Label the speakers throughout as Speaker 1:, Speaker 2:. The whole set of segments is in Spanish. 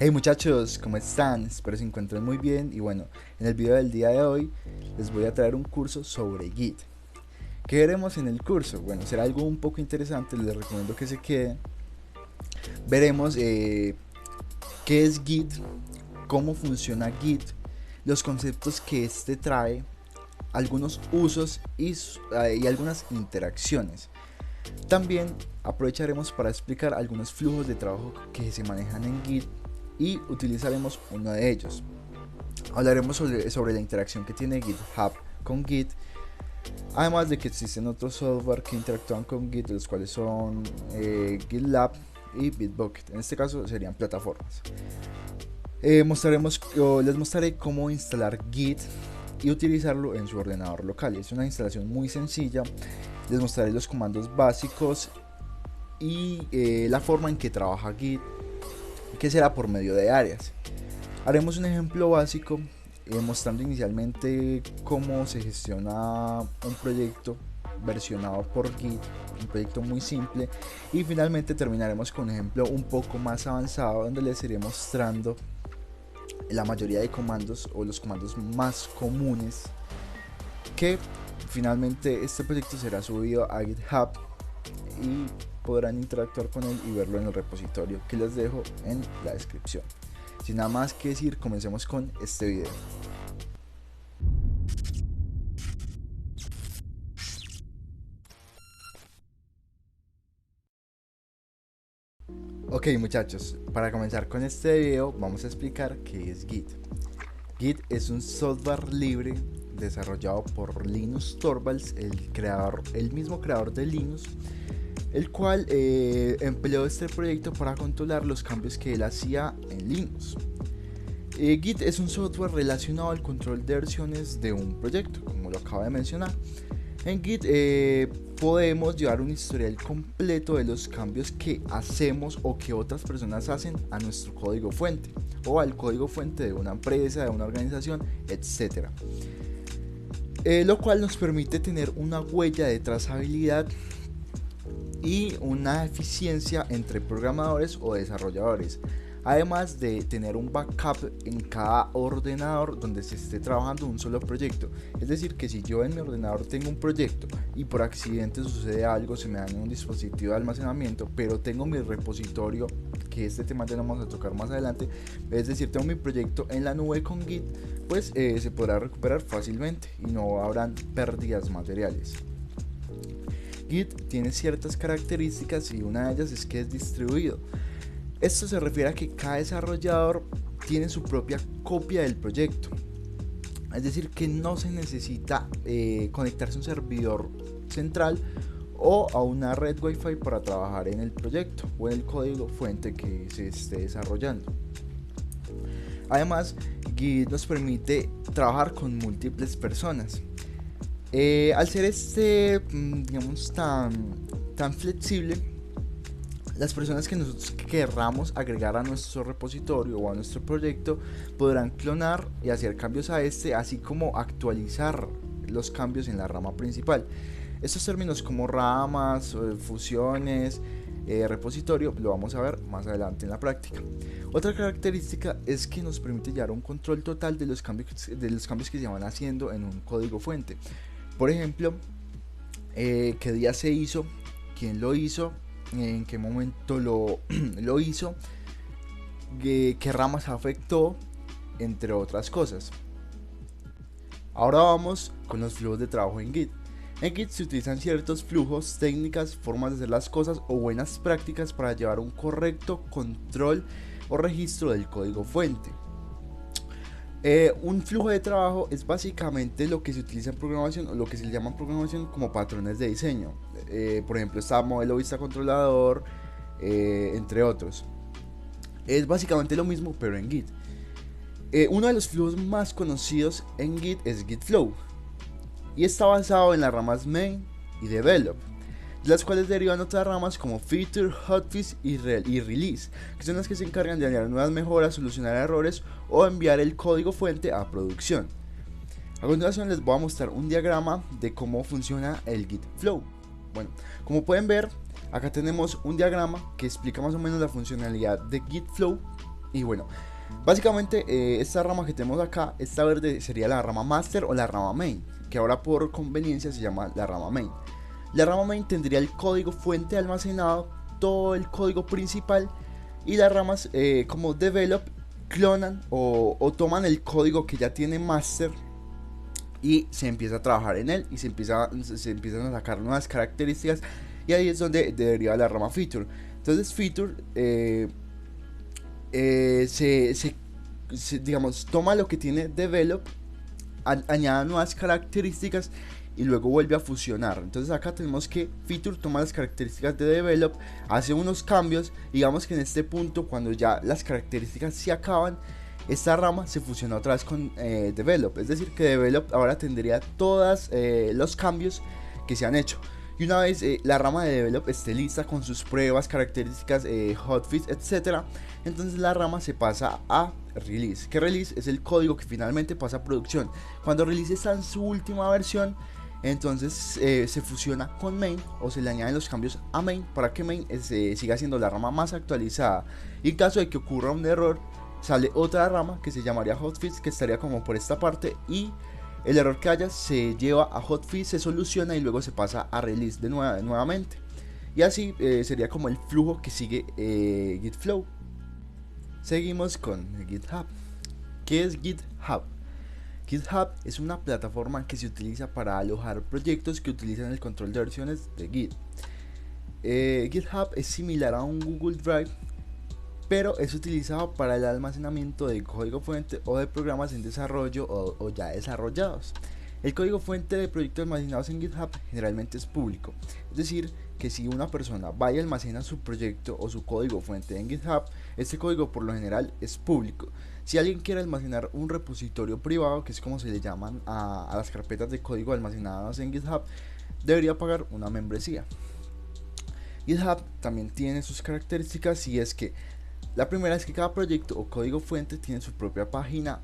Speaker 1: Hey muchachos, ¿cómo están? Espero se encuentren muy bien y bueno, en el video del día de hoy les voy a traer un curso sobre Git. ¿Qué veremos en el curso? Bueno, será algo un poco interesante, les recomiendo que se queden. Veremos qué es Git, cómo funciona Git, los conceptos que este trae, algunos usos y algunas interacciones. También aprovecharemos para explicar algunos flujos de trabajo que se manejan en Git y utilizaremos uno de ellos. Hablaremos sobre la interacción que tiene GitHub con Git, además de que existen otros software que interactúan con Git, los cuales son GitLab y Bitbucket. En este caso serían plataformas. Les mostraré cómo instalar Git y utilizarlo en su ordenador local. Es una instalación muy sencilla. Les mostraré los comandos básicos y la forma en que trabaja Git, que será por medio de áreas. Haremos un ejemplo básico mostrando inicialmente cómo se gestiona un proyecto versionado por Git, un proyecto muy simple, y finalmente terminaremos con un ejemplo un poco más avanzado donde les iré mostrando la mayoría de comandos o los comandos más comunes, que finalmente este proyecto será subido a GitHub y podrán interactuar con él y verlo en el repositorio que les dejo en la descripción. Sin nada más que decir, comencemos con este video. Ok muchachos, para comenzar con este video vamos a explicar qué es Git. Git es un software libre desarrollado por Linus Torvalds, el mismo creador de Linux, el cual empleó este proyecto para controlar los cambios que él hacía en Linux. Git es un software relacionado al control de versiones de un proyecto, como lo acabo de mencionar. En Git podemos llevar un historial completo de los cambios que hacemos o que otras personas hacen a nuestro código fuente o al código fuente de una empresa, de una organización, etc. Lo cual nos permite tener una huella de trazabilidad y una eficiencia entre programadores o desarrolladores, además de tener un backup en cada ordenador donde se esté trabajando un solo proyecto. Es decir, que si yo en mi ordenador tengo un proyecto y por accidente sucede algo, se me daña un dispositivo de almacenamiento, pero tengo mi repositorio, que este tema ya lo vamos a tocar más adelante, es decir, tengo mi proyecto en la nube con Git, pues se podrá recuperar fácilmente y no habrán pérdidas materiales. Git tiene ciertas características y una de ellas es que es distribuido. Esto se refiere a que cada desarrollador tiene su propia copia del proyecto. Es decir, que no se necesita conectarse a un servidor central o a una red Wi-Fi para trabajar en el proyecto o en el código fuente que se esté desarrollando. Además, Git nos permite trabajar con múltiples personas. Al ser digamos, tan flexible, las personas que nosotros querramos agregar a nuestro repositorio o a nuestro proyecto podrán clonar y hacer cambios a este, así como actualizar los cambios en la rama principal. Estos términos como ramas, fusiones, repositorio, lo vamos a ver más adelante en la práctica. Otra característica es que nos permite llevar un control total de los cambios que se van haciendo en un código fuente. Por ejemplo, qué día se hizo, quién lo hizo, en qué momento lo hizo, qué ramas afectó, entre otras cosas. Ahora vamos con los flujos de trabajo en Git. En Git se utilizan ciertos flujos, técnicas, formas de hacer las cosas o buenas prácticas para llevar un correcto control o registro del código fuente. Un flujo de trabajo es básicamente lo que se utiliza en programación o lo que se le llama en programación como patrones de diseño. Por ejemplo, está modelo vista controlador, entre otros. Es básicamente lo mismo, pero en Git. Uno de los flujos más conocidos en Git es Git Flow y está basado en las ramas main y develop, de las cuales derivan otras ramas como feature, hotfix y release, que son las que se encargan de añadir nuevas mejoras, solucionar errores o enviar el código fuente a producción. A continuación les voy a mostrar un diagrama de cómo funciona el Git Flow. Bueno, como pueden ver, acá tenemos un diagrama que explica más o menos la funcionalidad de Git Flow Y bueno, básicamente esta rama que tenemos acá, esta verde sería la rama master o la rama main, que ahora por conveniencia se llama la rama main. La rama main tendría el código fuente almacenado, todo el código principal, y las ramas como develop clonan o toman el código que ya tiene master y se empieza a trabajar en él y se empiezan a sacar nuevas características, y ahí es donde deriva la rama feature. Entonces feature digamos, toma lo que tiene develop, añade nuevas características y luego vuelve a fusionar. Entonces acá tenemos que feature toma las características de develop, hace unos cambios. Digamos que en este punto, cuando ya las características se acaban, esta rama se fusiona otra vez con develop, es decir que develop ahora tendría todos los cambios que se han hecho. Y una vez la rama de develop esté lista con sus pruebas, características, hotfix, etc., entonces la rama se pasa a release. Que release es el código que finalmente pasa a producción. Cuando release está en su última versión, entonces se fusiona con main o se le añaden los cambios a main para que main siga siendo la rama más actualizada. Y en caso de que ocurra un error, sale otra rama que se llamaría hotfix, que estaría como por esta parte, y el error que haya se lleva a hotfix, se soluciona y luego se pasa a release nuevamente. Y así sería como el flujo que sigue Git Flow. Seguimos con GitHub. ¿Qué es GitHub? GitHub es una plataforma que se utiliza para alojar proyectos que utilizan el control de versiones de Git. GitHub es similar a un Google Drive, pero es utilizado para el almacenamiento de código fuente o de programas en desarrollo o ya desarrollados. El código fuente de proyectos almacenados en GitHub generalmente es público, es decir, que si una persona va y almacena su proyecto o su código fuente en GitHub, este código por lo general es público. Si alguien quiere almacenar un repositorio privado, que es como se le llaman a las carpetas de código almacenadas en GitHub, debería pagar una membresía. GitHub también tiene sus características, y es que la primera es que cada proyecto o código fuente tiene su propia página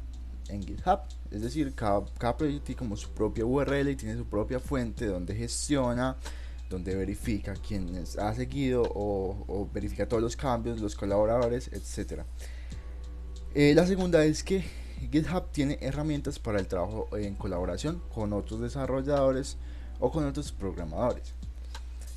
Speaker 1: en GitHub, es decir, cada proyecto tiene como su propia URL y tiene su propia fuente donde gestiona, donde verifica quienes ha seguido o verifica todos los cambios, los colaboradores, etc. La segunda es que GitHub tiene herramientas para el trabajo en colaboración con otros desarrolladores o con otros programadores.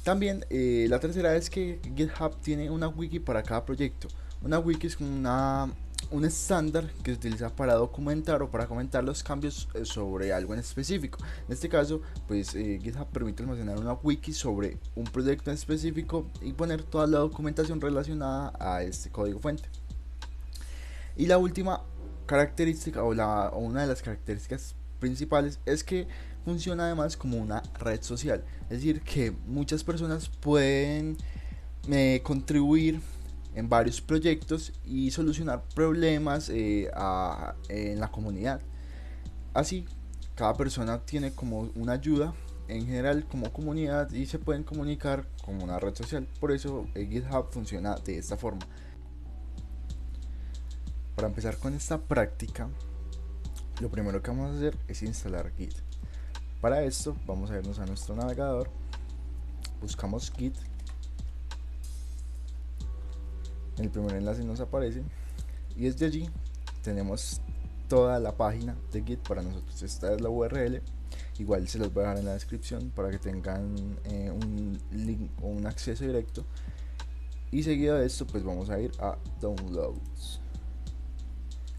Speaker 1: También la tercera es que GitHub tiene una wiki para cada proyecto. Una wiki es un estándar que se utiliza para documentar o para comentar los cambios sobre algo en específico. En este caso, pues GitHub permite almacenar una wiki sobre un proyecto en específico y poner toda la documentación relacionada a este código fuente. Y la última característica o una de las características principales es que funciona además como una red social, es decir, que muchas personas pueden contribuir en varios proyectos y solucionar problemas en la comunidad. Así, cada persona tiene como una ayuda en general como comunidad y se pueden comunicar como una red social. Por eso GitHub funciona de esta forma. Para empezar con esta práctica, lo primero que vamos a hacer es instalar Git. Para esto vamos a irnos a nuestro navegador, buscamos Git, el primer enlace nos aparece y desde allí tenemos toda la página de Git para nosotros. Esta es la URL, igual se los voy a dejar en la descripción para que tengan un link o un acceso directo. Y seguido de esto pues vamos a ir a Downloads.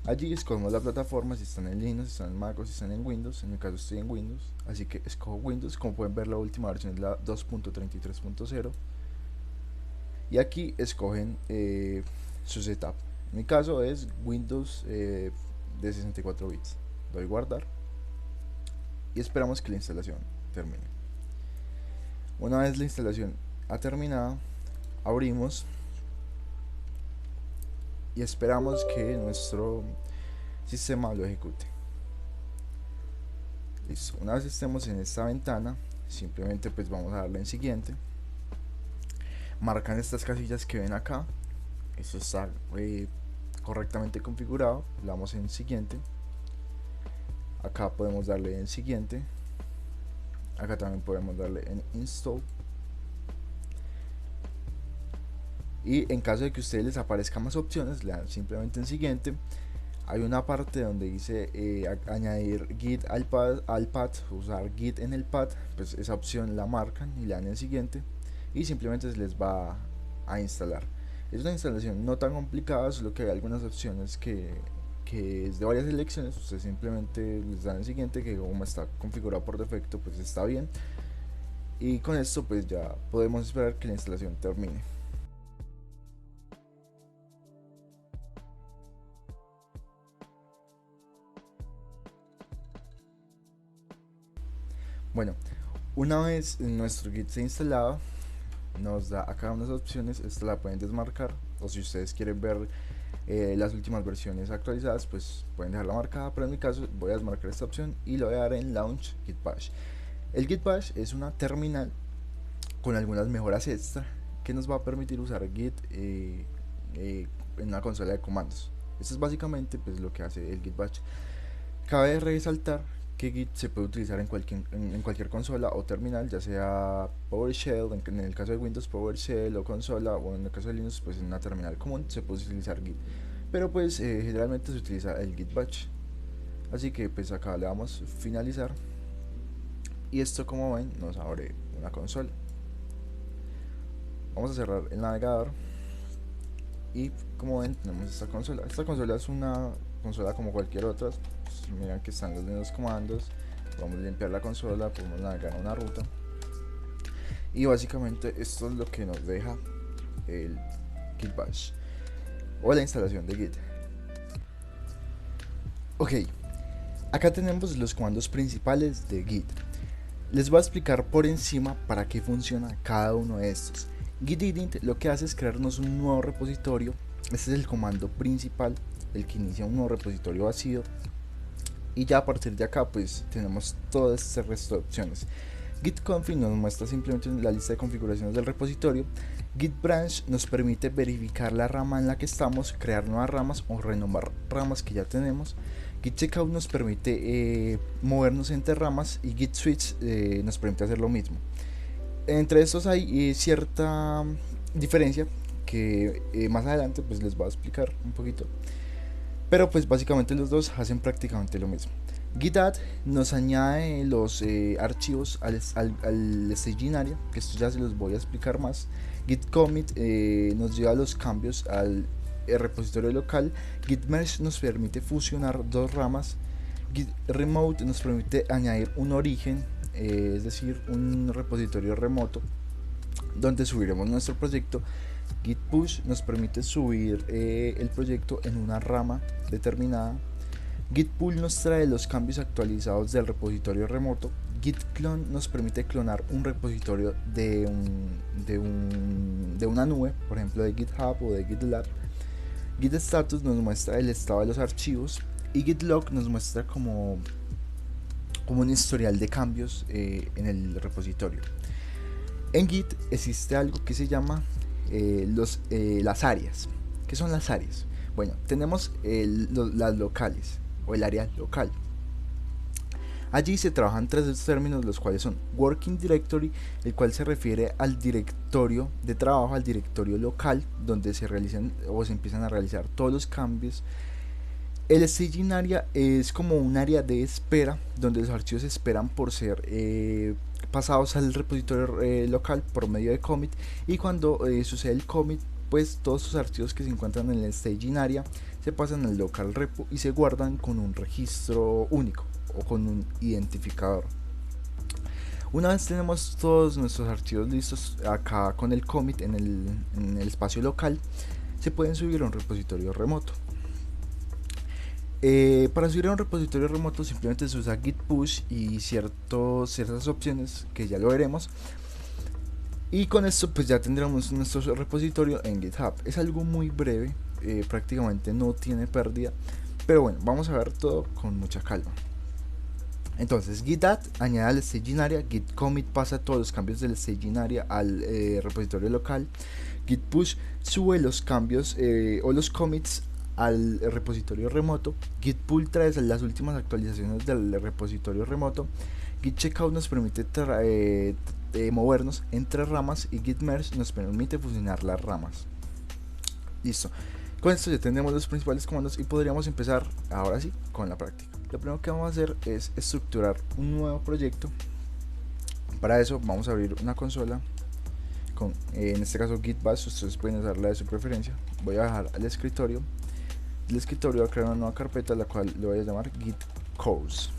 Speaker 1: Allí escogemos la plataforma, si están en Linux, si están en Mac o si están en Windows. En mi caso estoy en Windows, así que escojo Windows. Como pueden ver, la última versión es la 2.33.0 y aquí escogen su setup. En mi caso es Windows de 64 bits. Doy guardar y esperamos que la instalación termine. Una vez la instalación ha terminado, abrimos y esperamos que nuestro sistema lo ejecute. Listo. Una vez estemos en esta ventana, simplemente pues vamos a darle en siguiente. Marcan estas casillas que ven acá. Eso está correctamente configurado. Le damos en siguiente. Acá podemos darle en siguiente. Acá también podemos darle en install. Y en caso de que a ustedes les aparezcan más opciones, le dan simplemente en siguiente. Hay una parte donde dice añadir git al pad, usar git en el pad, pues esa opción la marcan y le dan en siguiente y simplemente se les va a instalar. Es una instalación no tan complicada, solo que hay algunas opciones que es de varias selecciones. Ustedes simplemente les dan el siguiente, que como está configurado por defecto pues está bien, y con esto pues ya podemos esperar que la instalación termine. Bueno, una vez nuestro Git se instalado, nos da acá unas opciones. Esta la pueden desmarcar, o si ustedes quieren ver las últimas versiones actualizadas, pues pueden dejarla marcada, pero en mi caso voy a desmarcar esta opción y lo voy a dar en Launch Git Bash. El Git Bash es una terminal con algunas mejoras extra que nos va a permitir usar Git en una consola de comandos. Esto es básicamente pues lo que hace el Git Bash. Cabe resaltar que Git se puede utilizar en cualquier consola o terminal, ya sea PowerShell, en el caso de Windows PowerShell o consola, o en el caso de Linux pues en una terminal común se puede utilizar Git, pero pues generalmente se utiliza el Git Bash. Así que pues acá le damos finalizar y esto, como ven, nos abre una consola. Vamos a cerrar el navegador y como ven tenemos esta consola. Esta consola es una consola como cualquier otra. Pues miran que están los mismos comandos, podemos limpiar la consola, podemos navegar una ruta y básicamente esto es lo que nos deja el Git Bash o la instalación de Git. Ok, acá tenemos los comandos principales de Git. Les voy a explicar por encima para qué funciona cada uno de estos. Git init lo que hace es crearnos un nuevo repositorio. Este es el comando principal, el que inicia un nuevo repositorio vacío, y ya a partir de acá pues tenemos todo este resto de opciones. Git config nos muestra simplemente la lista de configuraciones del repositorio. Git branch nos permite verificar la rama en la que estamos, crear nuevas ramas o renombrar ramas que ya tenemos. Git checkout nos permite movernos entre ramas, y Git switch nos permite hacer lo mismo. Entre estos hay cierta diferencia que más adelante pues les voy a explicar un poquito, pero pues básicamente los dos hacen prácticamente lo mismo. Git add nos añade los archivos al staging area, que esto ya se los voy a explicar más. Git commit nos lleva los cambios al repositorio local. Git merge nos permite fusionar dos ramas. Git remote nos permite añadir un origen, es decir, un repositorio remoto donde subiremos nuestro proyecto. Git push nos permite subir el proyecto en una rama determinada. Git pull nos trae los cambios actualizados del repositorio remoto. Git clone nos permite clonar un repositorio de una nube, por ejemplo de GitHub o de GitLab. Git status nos muestra el estado de los archivos, y Git log nos muestra como un historial de cambios en el repositorio. En Git existe algo que se llama las áreas. ¿Qué son las áreas? Bueno, tenemos las locales o el área local. Allí se trabajan tres términos, los cuales son Working Directory, el cual se refiere al directorio de trabajo, al directorio local, donde se realizan o se empiezan a realizar todos los cambios. El staging area es como un área de espera, donde los archivos esperan por ser pasados al repositorio local por medio de commit, y cuando sucede el commit, pues todos los archivos que se encuentran en el staging area se pasan al local repo y se guardan con un registro único o con un identificador. Una vez tenemos todos nuestros archivos listos acá con el commit en el espacio local, se pueden subir a un repositorio remoto. Para subir a un repositorio remoto simplemente se usa git push y ciertas opciones que ya lo veremos, y con esto pues ya tendremos nuestro repositorio en GitHub. Es algo muy breve, prácticamente no tiene pérdida, pero bueno, vamos a ver todo con mucha calma. Entonces git add añade al staging area, git commit pasa todos los cambios del staging area al repositorio local, git push sube los cambios o los commits al repositorio remoto, git pull trae las últimas actualizaciones del repositorio remoto, git checkout nos permite movernos entre ramas, y git merge nos permite fusionar las ramas. Listo. Con esto ya tenemos los principales comandos y podríamos empezar ahora sí con la práctica. Lo primero que vamos a hacer es estructurar un nuevo proyecto. Para eso vamos a abrir una consola con, en este caso Git Bash. Ustedes pueden usar la de su preferencia. Voy a bajar al escritorio. Del escritorio voy a crear una nueva carpeta, la cual le voy a llamar Git Course.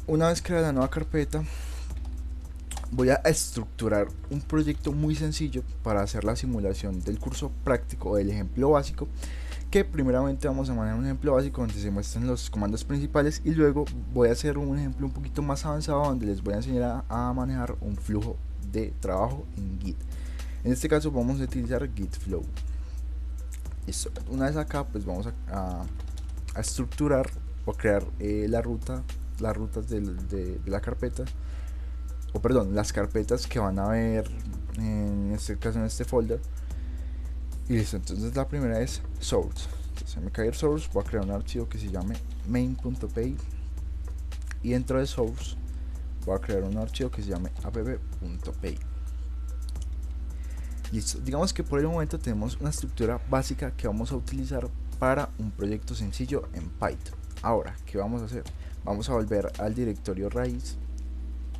Speaker 1: Una vez creada la nueva carpeta, voy a estructurar un proyecto muy sencillo para hacer la simulación del curso práctico o del ejemplo básico, que primeramente vamos a manejar un ejemplo básico donde se muestran los comandos principales y luego voy a hacer un ejemplo un poquito más avanzado donde les voy a enseñar a manejar un flujo de trabajo en Git. En este caso vamos a utilizar Git Flow. Listo. Una vez acá pues vamos a estructurar o crear las rutas de la carpeta, o perdón, las carpetas que van a ver en este caso en este folder. Y listo, entonces la primera es source. Entonces en mkdir source voy a crear un archivo que se llame main.py y dentro de source voy a crear un archivo que se llame app.py. Listo, digamos que por el momento tenemos una estructura básica que vamos a utilizar para un proyecto sencillo en Python. Ahora, ¿qué vamos a hacer? Vamos a volver al directorio raíz,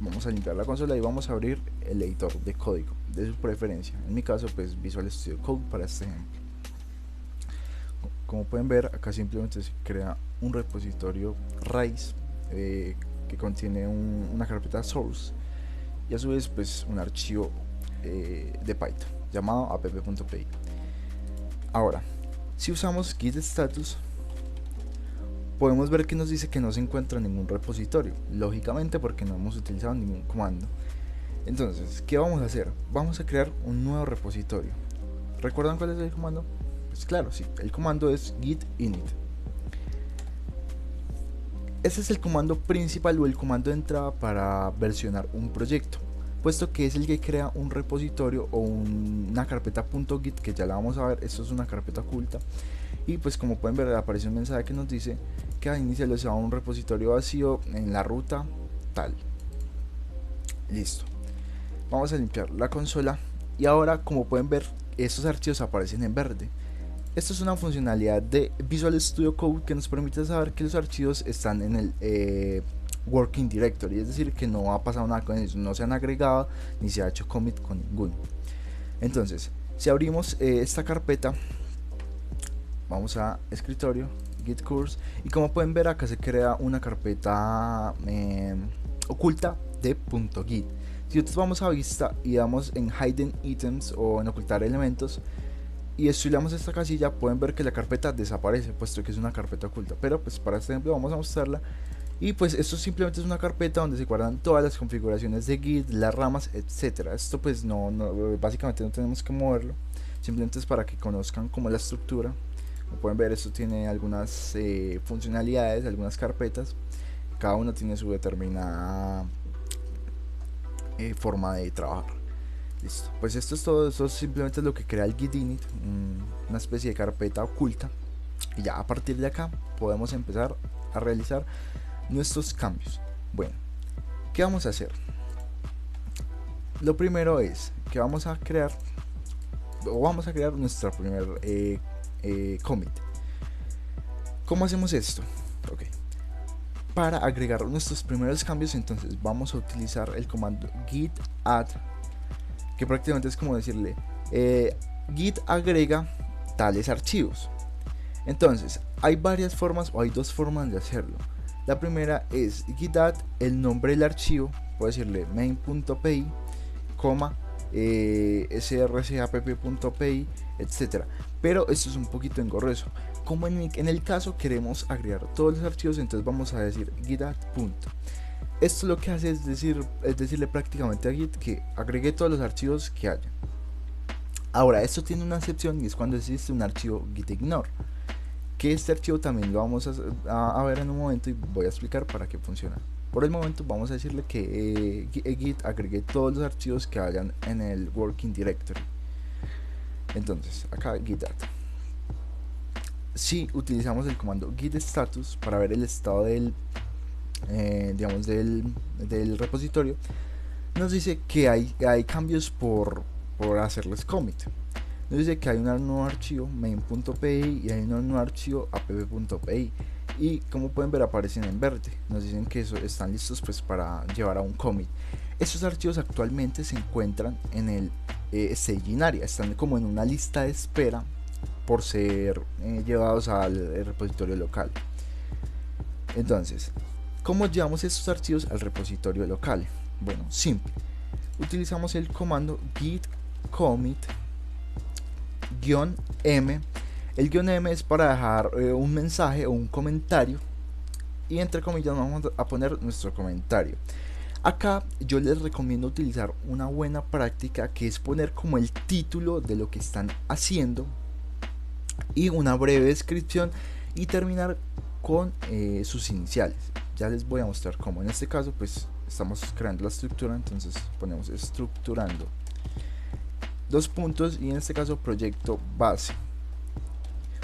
Speaker 1: vamos a limpiar la consola y vamos a abrir el editor de código de su preferencia. En mi caso pues Visual Studio Code para este ejemplo. Como pueden ver acá simplemente se crea un repositorio raíz que contiene una carpeta source y a su vez pues un archivo de Python llamado app.py. Ahora, si usamos git status, podemos ver que nos dice que no se encuentra ningún repositorio, lógicamente porque no hemos utilizado ningún comando. Entonces, ¿qué vamos a hacer? Vamos a crear un nuevo repositorio. ¿Recuerdan cuál es el comando? Pues claro, sí, el comando es git init. Este es el comando principal o el comando de entrada para versionar un proyecto, puesto que es el que crea un repositorio o una carpeta .git, que ya la vamos a ver. Esto es una carpeta oculta y pues como pueden ver aparece un mensaje que nos dice que al iniciar se va a un repositorio vacío en la ruta tal. Listo, vamos a limpiar la consola y ahora como pueden ver estos archivos aparecen en verde. Esto es una funcionalidad de Visual Studio Code que nos permite saber que los archivos están en el Working Directory, es decir, que no ha pasado nada con ellos, no se han agregado ni se ha hecho commit con ninguno. Entonces, si abrimos esta carpeta, vamos a escritorio, Git Course, y como pueden ver acá se crea una carpeta oculta de .git. Si nosotros vamos a vista y damos en Hidden Items o en ocultar elementos y estudiamos esta casilla, pueden ver que la carpeta desaparece, puesto que es una carpeta oculta. Pero pues para este ejemplo vamos a mostrarla. Y pues esto simplemente es una carpeta donde se guardan todas las configuraciones de Git, las ramas, etcétera. Esto pues básicamente no tenemos que moverlo, simplemente es para que conozcan como la estructura. Como pueden ver, esto tiene algunas funcionalidades, algunas carpetas, cada una tiene su determinada forma de trabajar. Listo, pues esto es todo. Esto simplemente es lo que crea el git init, una especie de carpeta oculta, y ya a partir de acá podemos empezar a realizar nuestros cambios. Bueno, ¿qué vamos a hacer? Lo primero es que vamos a crear nuestra primer commit. ¿Cómo hacemos esto? Ok, para agregar nuestros primeros cambios, entonces vamos a utilizar el comando git add, que prácticamente es como decirle git agrega tales archivos. Entonces hay varias formas o hay dos formas de hacerlo. La primera es git add el nombre del archivo, puedo decirle main.py, srcapp.py, etcétera. Pero esto es un poquito engorroso. Como en el caso queremos agregar todos los archivos, entonces vamos a decir git add punto. Esto lo que hace es decirle prácticamente a Git que agregue todos los archivos que haya. Ahora, esto tiene una excepción y es cuando existe un archivo git ignore, que este archivo también lo vamos a ver en un momento y voy a explicar para qué funciona. Por el momento vamos a decirle que Git agregue todos los archivos que hayan en el Working Directory. Entonces, acá git add. Si utilizamos el comando git status para ver el estado del repositorio, nos dice que hay cambios por hacerles commit. nos dice que hay un nuevo archivo main.py y hay un nuevo archivo app.py, y como pueden ver aparecen en verde, nos dicen que eso están listos pues para llevar a un commit. Estos archivos actualmente se encuentran en el staging area, están como en una lista de espera por ser llevados al repositorio local. Entonces, ¿cómo llevamos estos archivos al repositorio local? Bueno, simple. Utilizamos el comando git commit -m. El -m es para dejar un mensaje o un comentario, y entre comillas vamos a poner nuestro comentario. Acá yo les recomiendo utilizar una buena práctica, que es poner como el título de lo que están haciendo y una breve descripción, y terminar con sus iniciales. Ya les voy a mostrar cómo. En este caso pues estamos creando la estructura, entonces ponemos estructurando, dos puntos, y en este caso proyecto base,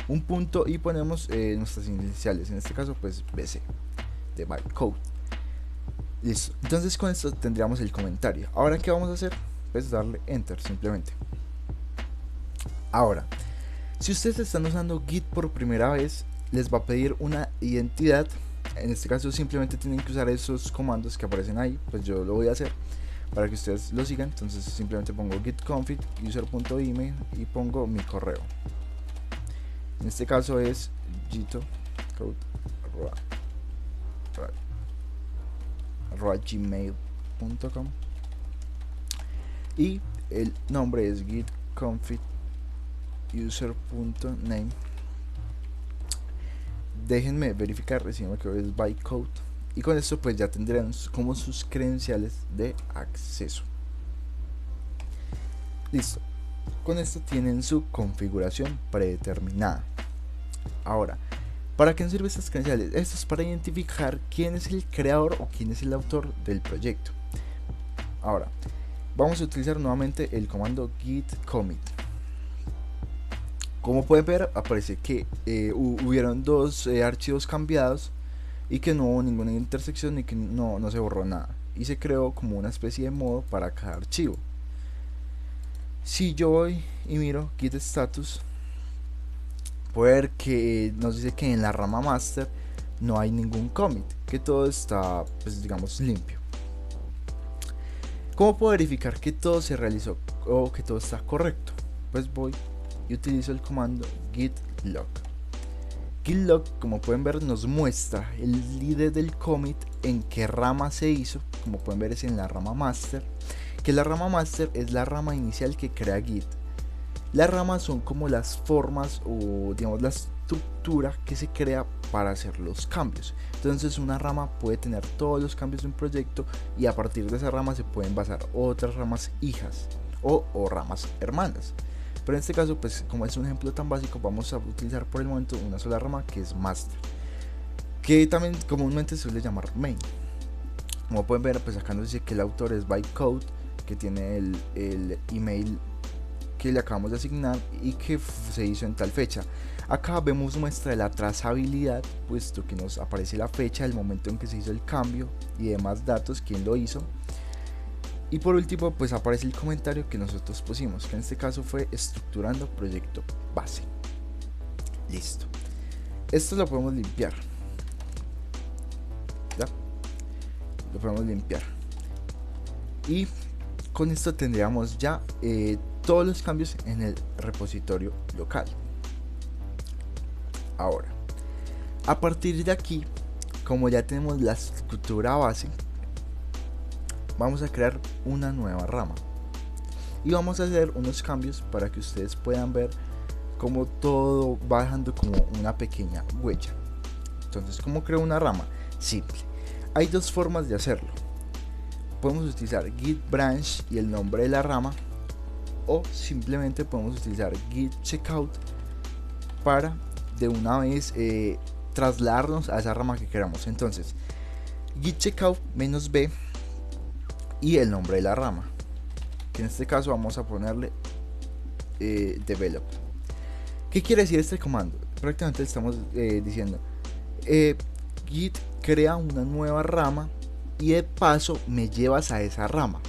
Speaker 1: un punto, y ponemos nuestras iniciales, en este caso pues BC de bytecode. Listo, entonces con esto tendríamos el comentario. Ahora ¿qué vamos a hacer? Pues darle enter simplemente. Ahora, si ustedes están usando Git por primera vez, les va a pedir una identidad. En este caso simplemente tienen que usar esos comandos que aparecen ahí, pues yo lo voy a hacer para que ustedes lo sigan. Entonces simplemente pongo git config user.email y pongo mi correo. En este caso es gito@gmail.com y el nombre es git config user.name. Déjenme verificar, recién que es bytecode, y con esto pues ya tendrán como sus credenciales de acceso. Listo, con esto tienen su configuración predeterminada. Ahora, ¿para qué nos sirven estas credenciales? Esto es para identificar quién es el creador o quién es el autor del proyecto. Ahora, vamos a utilizar nuevamente el comando git commit. Como pueden ver, aparece que hubieron dos archivos cambiados y que no hubo ninguna intersección y que no se borró nada, y se creó como una especie de modo para cada archivo. Si yo voy y miro git status, puedo ver que nos dice que en la rama master no hay ningún commit, que todo está pues digamos limpio. ¿Cómo puedo verificar que todo se realizó o que todo está correcto? Pues voy y utilizo el comando git log. Git log, como pueden ver, nos muestra el líder del commit, en qué rama se hizo. Como pueden ver, es en la rama master, que la rama master es la rama inicial que crea Git. Las ramas son como las formas o digamos la estructura que se crea para hacer los cambios. Entonces una rama puede tener todos los cambios de un proyecto, y a partir de esa rama se pueden basar otras ramas hijas o ramas hermanas. Pero en este caso, pues como es un ejemplo tan básico, vamos a utilizar por el momento una sola rama, que es master, que también comúnmente se suele llamar main. Como pueden ver, pues acá nos dice que el autor es bytecode, que tiene el email que le acabamos de asignar y que se hizo en tal fecha. Acá vemos muestra de la trazabilidad, puesto que nos aparece la fecha, el momento en que se hizo el cambio y demás datos, quién lo hizo. Y por último pues aparece el comentario que nosotros pusimos, que en este caso fue estructurando proyecto base. Listo, esto lo podemos limpiar, ¿ya? Lo podemos limpiar, y con esto tendríamos ya todos los cambios en el repositorio local. Ahora, a partir de aquí, como ya tenemos la estructura base, vamos a crear una nueva rama y vamos a hacer unos cambios para que ustedes puedan ver cómo todo va dejando como una pequeña huella. Entonces, ¿cómo creo una rama? Simple, hay dos formas de hacerlo. Podemos utilizar git branch y el nombre de la rama, o simplemente podemos utilizar git checkout para de una vez trasladarnos a esa rama que queramos. Entonces, git checkout -b y el nombre de la rama, que en este caso vamos a ponerle develop. ¿Qué quiere decir este comando? Prácticamente estamos diciendo git crea una nueva rama y de paso me llevas a esa rama.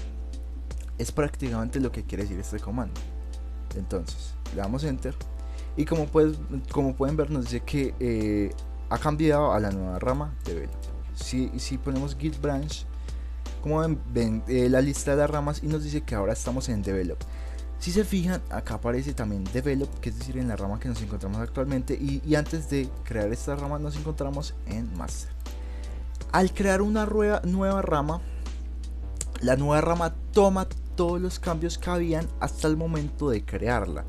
Speaker 1: Es prácticamente lo que quiere decir este comando. Entonces le damos enter y como pueden ver nos dice que ha cambiado a la nueva rama develop. Si ponemos git branch, como ven la lista de las ramas y nos dice que ahora estamos en develop. Si se fijan, acá aparece también develop, que es decir, en la rama que nos encontramos actualmente, y antes de crear esta rama nos encontramos en master. Al crear una nueva rama, la nueva rama toma todos los cambios que habían hasta el momento de crearla.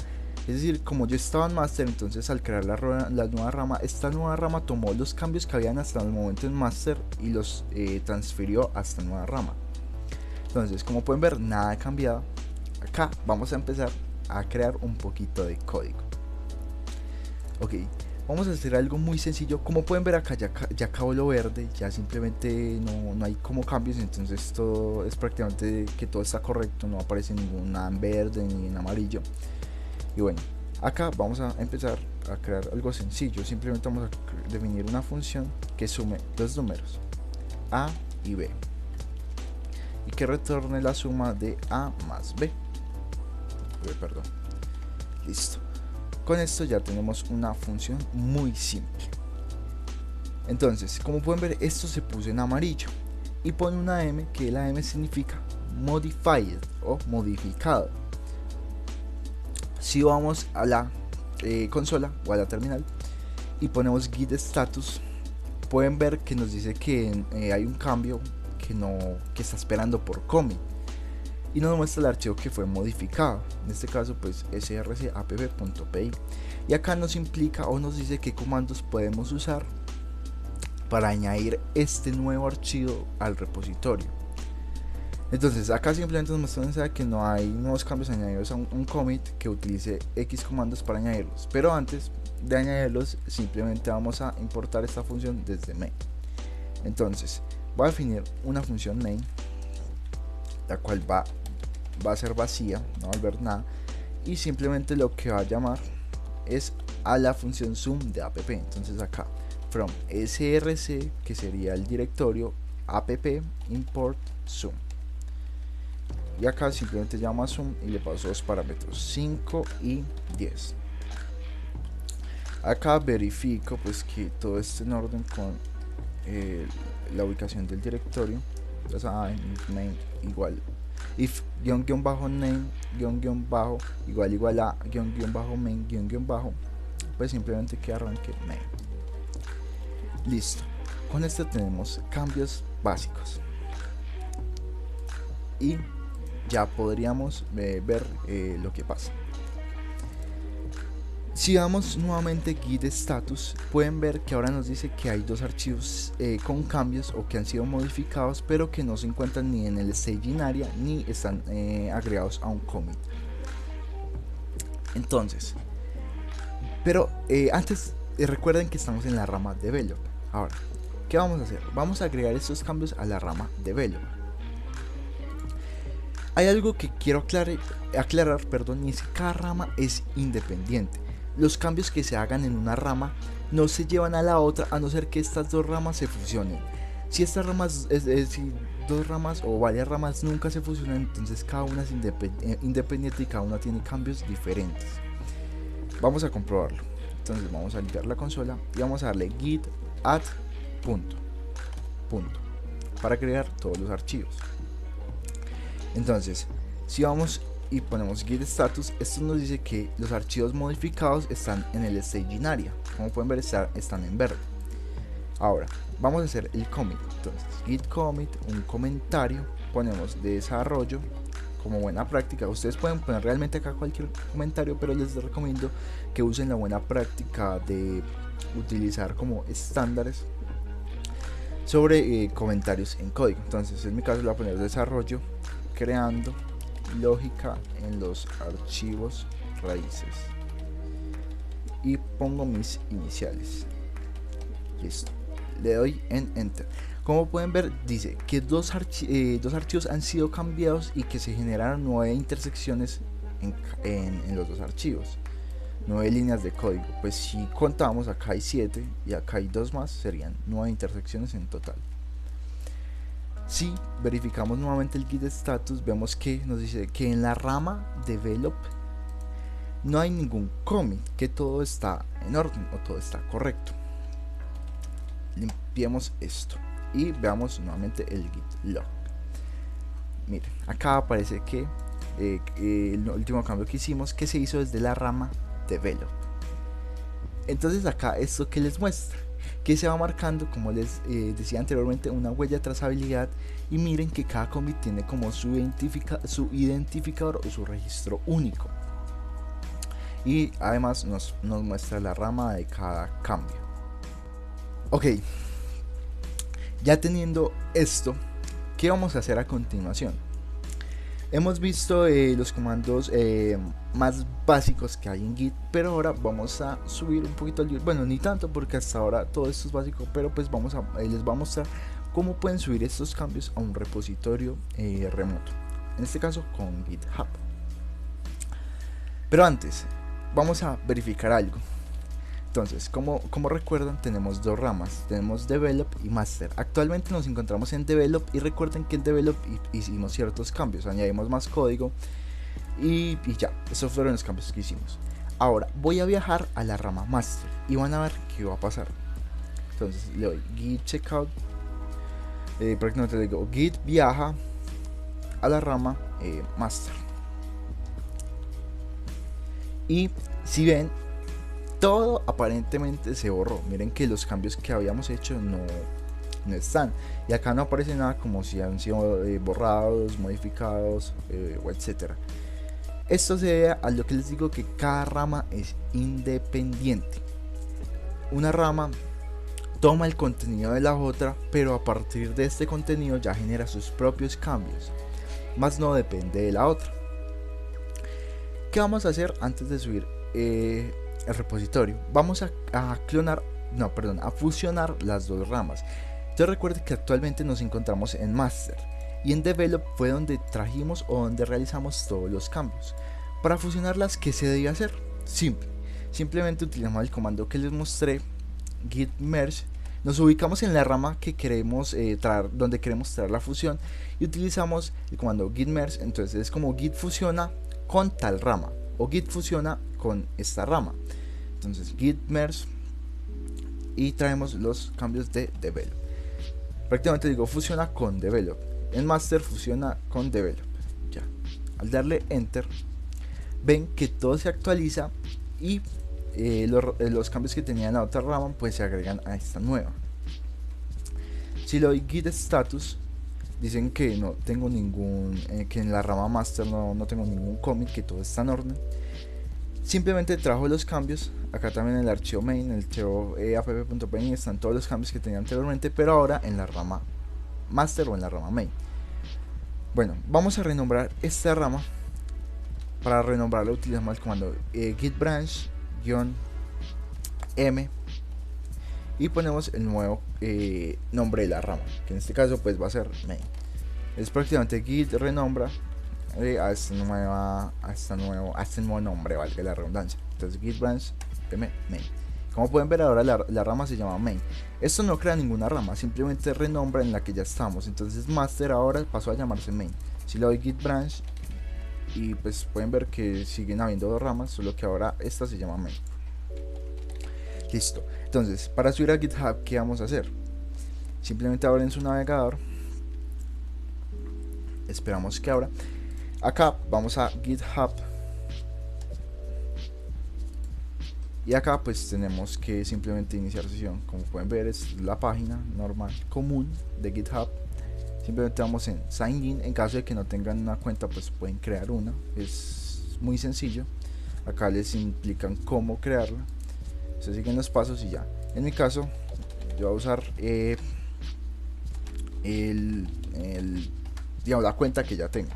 Speaker 1: Es decir, como yo estaba en master, entonces al crear la nueva rama, esta nueva rama tomó los cambios que habían hasta el momento en master y los transfirió a esta nueva rama. Entonces, como pueden ver, nada ha cambiado. Acá vamos a empezar a crear un poquito de código. Ok, vamos a hacer algo muy sencillo. Como pueden ver acá ya acabó lo verde, ya simplemente no hay como cambios. Entonces esto es prácticamente que todo está correcto, no aparece ninguna en verde ni en amarillo. Y bueno, acá vamos a empezar a crear algo sencillo. Simplemente vamos a definir una función que sume dos números, a y b, y que retorne la suma de a más b. Perdón. Listo. Con esto ya tenemos una función muy simple. Entonces, como pueden ver, esto se puso en amarillo y pone una m, que la m significa modified o modificado. Si vamos a la consola o a la terminal y ponemos git status, pueden ver que nos dice que hay un cambio que está esperando por commit y nos muestra el archivo que fue modificado, en este caso pues srcapp.py, y acá nos implica o nos dice qué comandos podemos usar para añadir este nuevo archivo al repositorio. Entonces acá simplemente nos muestra que no hay nuevos cambios añadidos a un commit que utilice X comandos para añadirlos, pero antes de añadirlos simplemente vamos a importar esta función desde main. Entonces voy a definir una función main, la cual va a ser vacía, no va a volver nada, y simplemente lo que va a llamar es a la función sum de app. Entonces acá from src, que sería el directorio, app import sum, y acá simplemente llama sum y le paso dos parámetros, 5 y 10. Acá verifico pues que todo esté en orden con la ubicación del directorio. Entonces main igual if _name igual a main pues simplemente que arranque main. Listo, con esto tenemos cambios básicos y ya podríamos ver lo que pasa. Si damos nuevamente git status, pueden ver que ahora nos dice que hay dos archivos con cambios o que han sido modificados, pero que no se encuentran ni en el staging area ni están agregados a un commit. Entonces, pero antes recuerden que estamos en la rama develop. Ahora, ¿qué vamos a hacer? Vamos a agregar estos cambios a la rama develop. Hay algo que quiero aclarar, y es que cada rama es independiente. Los cambios que se hagan en una rama no se llevan a la otra a no ser que estas dos ramas se fusionen. Si estas ramas, si dos ramas o varias ramas nunca se fusionan, entonces cada una es independiente y cada una tiene cambios diferentes. Vamos a comprobarlo. Entonces vamos a limpiar la consola y vamos a darle git add punto para crear todos los archivos. Entonces, si vamos y ponemos git status, esto nos dice que los archivos modificados están en el staging area. Como pueden ver, están en verde. Ahora vamos a hacer el commit. Entonces git commit, un comentario, ponemos desarrollo. Como buena práctica, ustedes pueden poner realmente acá cualquier comentario, pero les recomiendo que usen la buena práctica de utilizar como estándares sobre comentarios en código. Entonces en mi caso le voy a poner desarrollo creando lógica en los archivos raíces y pongo mis iniciales. Listo, le doy en enter. Como pueden ver, dice que dos archivos han sido cambiados y que se generaron 9 intersecciones en los dos archivos, 9 líneas de código. Pues si contamos, acá hay 7 y acá hay 2 más, serían 9 intersecciones en total. Si verificamos nuevamente el git status, vemos que nos dice que en la rama develop no hay ningún commit, que todo está en orden o todo está correcto. Limpiemos esto y veamos nuevamente el git log. Miren, acá aparece que el último cambio que hicimos, que se hizo desde la rama develop. Entonces acá esto que les muestra, que se va marcando, como les decía anteriormente, una huella de trazabilidad, y miren que cada commit tiene como su identificador o su registro único, y además nos muestra la rama de cada cambio. Ok, ya teniendo esto, ¿qué vamos a hacer a continuación? Hemos visto los comandos más básicos que hay en Git, pero ahora vamos a subir un poquito el nivel. Bueno, ni tanto, porque hasta ahora todo esto es básico, pero pues les voy a mostrar cómo pueden subir estos cambios a un repositorio remoto, en este caso con GitHub. Pero antes, vamos a verificar algo. Entonces, como recuerdan, tenemos dos ramas, tenemos Develop y Master. Actualmente nos encontramos en Develop, y recuerden que en Develop hicimos ciertos cambios, añadimos más código y ya, esos fueron los cambios que hicimos. Ahora voy a viajar a la rama Master y van a ver qué va a pasar. Entonces le doy git checkout, prácticamente le digo git viaja a la rama Master, y si ven, todo aparentemente se borró. Miren que los cambios que habíamos hecho no están, y acá no aparece nada como si han sido borrados, modificados o etcétera. Esto se debe a lo que les digo, que cada rama es independiente. Una rama toma el contenido de la otra, pero a partir de este contenido ya genera sus propios cambios, más no depende de la otra. ¿Qué vamos a hacer antes de subir el repositorio? Vamos a fusionar las dos ramas. Entonces recuerden que actualmente nos encontramos en Master, y en Develop fue donde trajimos o donde realizamos todos los cambios. Para fusionarlas, ¿qué se debe hacer? Simplemente utilizamos el comando que les mostré, git merge. Nos ubicamos en la rama que queremos traer, donde queremos traer la fusión, y utilizamos el comando git merge. Entonces es como git fusiona con tal rama, o git fusiona con esta rama. Entonces git merge, y traemos los cambios de Develop. Prácticamente digo fusiona con Develop. En Master fusiona con Develop. Ya. Al darle Enter, ven que todo se actualiza, y los cambios que tenía en la otra rama pues se agregan a esta nueva. Si le doy Git Status, dicen que no tengo ningún, que en la rama Master no tengo ningún commit, que todo está en orden. Simplemente trajo los cambios. Acá también en el archivo main, en el archivo app.py, están todos los cambios que tenía anteriormente, pero ahora en la rama Master o en la rama main. Bueno, vamos a renombrar esta rama. Para renombrarla utilizamos el comando git branch -m, y ponemos el nuevo nombre de la rama, que en este caso pues va a ser main. Es prácticamente git renombra a este nuevo nombre, valga la redundancia. Entonces git branch m main. Como pueden ver, ahora la rama se llama main. Esto no crea ninguna rama, simplemente renombra en la que ya estamos. Entonces Master ahora pasó a llamarse main. Si le doy git branch, y pues pueden ver que siguen habiendo dos ramas, solo que ahora esta se llama main. Listo. Entonces, para subir a GitHub, ¿qué vamos a hacer? Simplemente abren su navegador, esperamos que abra. Acá vamos a GitHub, y acá pues tenemos que simplemente iniciar sesión. Como pueden ver, es la página normal común de GitHub. Simplemente vamos en sign in. En caso de que no tengan una cuenta, pues pueden crear una, es muy sencillo. Acá les implican cómo crearla, se siguen los pasos y ya. En mi caso yo voy a usar digamos, la cuenta que ya tengo.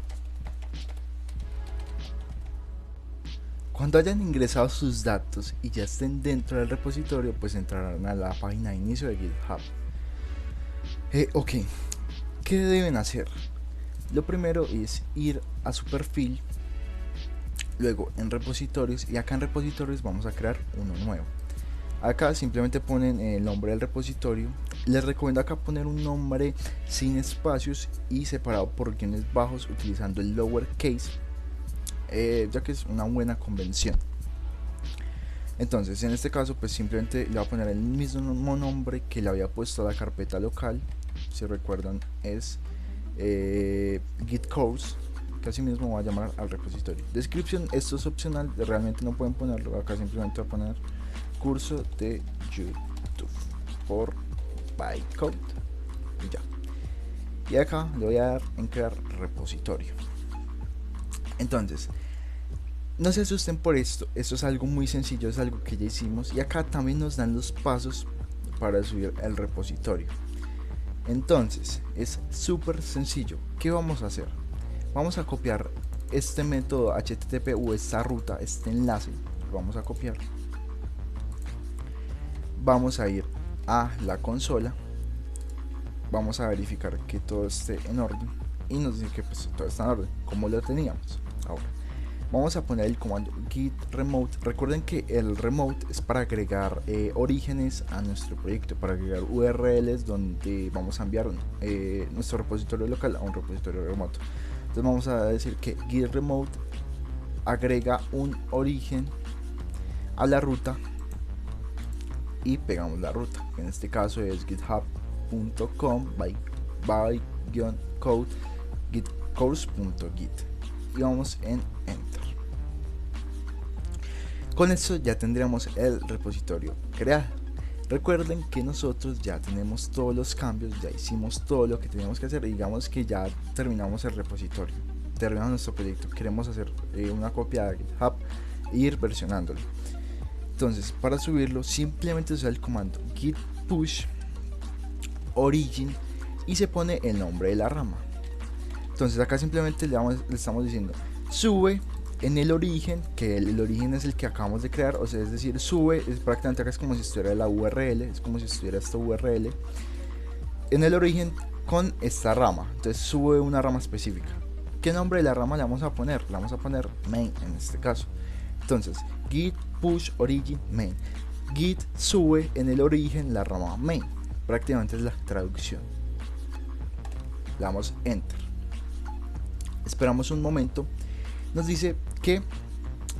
Speaker 1: Cuando hayan ingresado sus datos y ya estén dentro del repositorio, pues entrarán a la página de inicio de GitHub. Ok, ¿qué deben hacer? Lo primero es ir a su perfil, luego en repositorios, y acá en repositorios vamos a crear uno nuevo. Acá simplemente ponen el nombre del repositorio. Les recomiendo acá poner un nombre sin espacios y separado por guiones bajos, utilizando el lowercase, ya que es una buena convención. Entonces en este caso pues simplemente le voy a poner el mismo nombre que le había puesto a la carpeta local. Si recuerdan es git course, que así mismo voy a llamar al repositorio. Descripción, esto es opcional, realmente no pueden ponerlo, acá simplemente voy a poner curso de YouTube por Bytecode y ya. Y acá le voy a dar en crear repositorio. Entonces no se asusten por esto es algo muy sencillo, es algo que ya hicimos, y acá también nos dan los pasos para subir el repositorio. Entonces es súper sencillo. ¿Qué vamos a hacer? Vamos a copiar este método HTTP o esta ruta, este enlace, lo vamos a copiar. Vamos a ir a la consola, vamos a verificar que todo esté en orden y nos dice que pues todo está en orden como lo teníamos. Ahora vamos a poner el comando git remote. Recuerden que el remote es para agregar orígenes a nuestro proyecto, para agregar URLs donde vamos a enviar nuestro repositorio local a un repositorio remoto. Entonces vamos a decir que git remote agrega un origen a la ruta y pegamos la ruta, que en este caso es github.com by-code gitcourse.git, y vamos en enter. Con esto ya tendríamos el repositorio creado. Recuerden que nosotros ya tenemos todos los cambios, ya hicimos todo lo que teníamos que hacer, y digamos que ya terminamos el repositorio, terminamos nuestro proyecto, queremos hacer una copia de GitHub e ir versionándolo. Entonces para subirlo simplemente usa el comando git push origin y se pone el nombre de la rama. Entonces acá simplemente le estamos diciendo sube en el origen, que el origen es el que acabamos de crear, o sea, es decir, sube, es prácticamente acá es como si estuviera la URL, es como si estuviera esta URL en el origen con esta rama. Entonces sube una rama específica. ¿Qué nombre de la rama le vamos a poner? Le vamos a poner main en este caso. Entonces git push origin main, git sube en el origen la rama main, prácticamente es la traducción. Le damos enter, esperamos un momento, nos dice que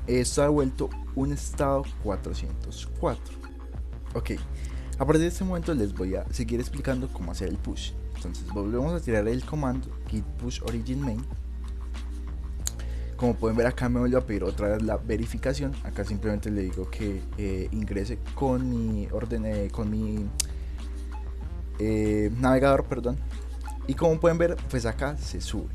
Speaker 1: esto ha devuelto un estado 404. Ok, a partir de este momento les voy a seguir explicando cómo hacer el push. Entonces volvemos a tirar el comando git push origin main. Como pueden ver acá me vuelve a pedir otra vez la verificación. Acá simplemente le digo que ingrese con mi navegador, perdón. Y como pueden ver, pues acá se sube.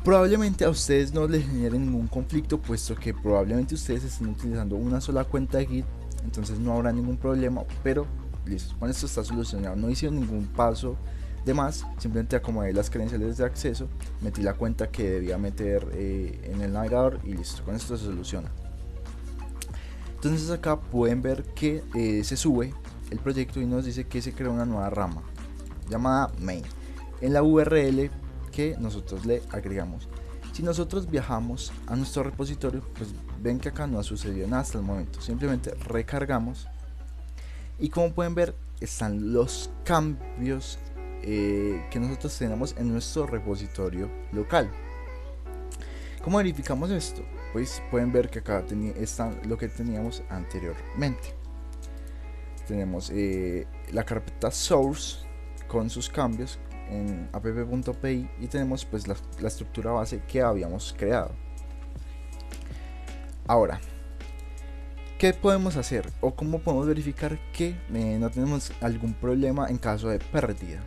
Speaker 1: Probablemente a ustedes no les genere ningún conflicto, puesto que probablemente ustedes estén utilizando una sola cuenta de Git, entonces no habrá ningún problema. Pero listo, con esto está solucionado. No hice ningún paso de más, simplemente acomodé las credenciales de acceso, metí la cuenta que debía meter en el navegador y listo, con esto se soluciona. Entonces acá pueden ver que se sube el proyecto y nos dice que se crea una nueva rama llamada main en la URL que nosotros le agregamos. Si nosotros viajamos a nuestro repositorio, pues ven que acá no ha sucedido nada hasta el momento, simplemente recargamos y como pueden ver están los cambios que nosotros tenemos en nuestro repositorio local. ¿Cómo verificamos esto? Pues pueden ver que acá está lo que teníamos anteriormente. Tenemos la carpeta source con sus cambios en app.py y tenemos pues la estructura base que habíamos creado. Ahora, ¿qué podemos hacer o cómo podemos verificar que no tenemos algún problema en caso de pérdida?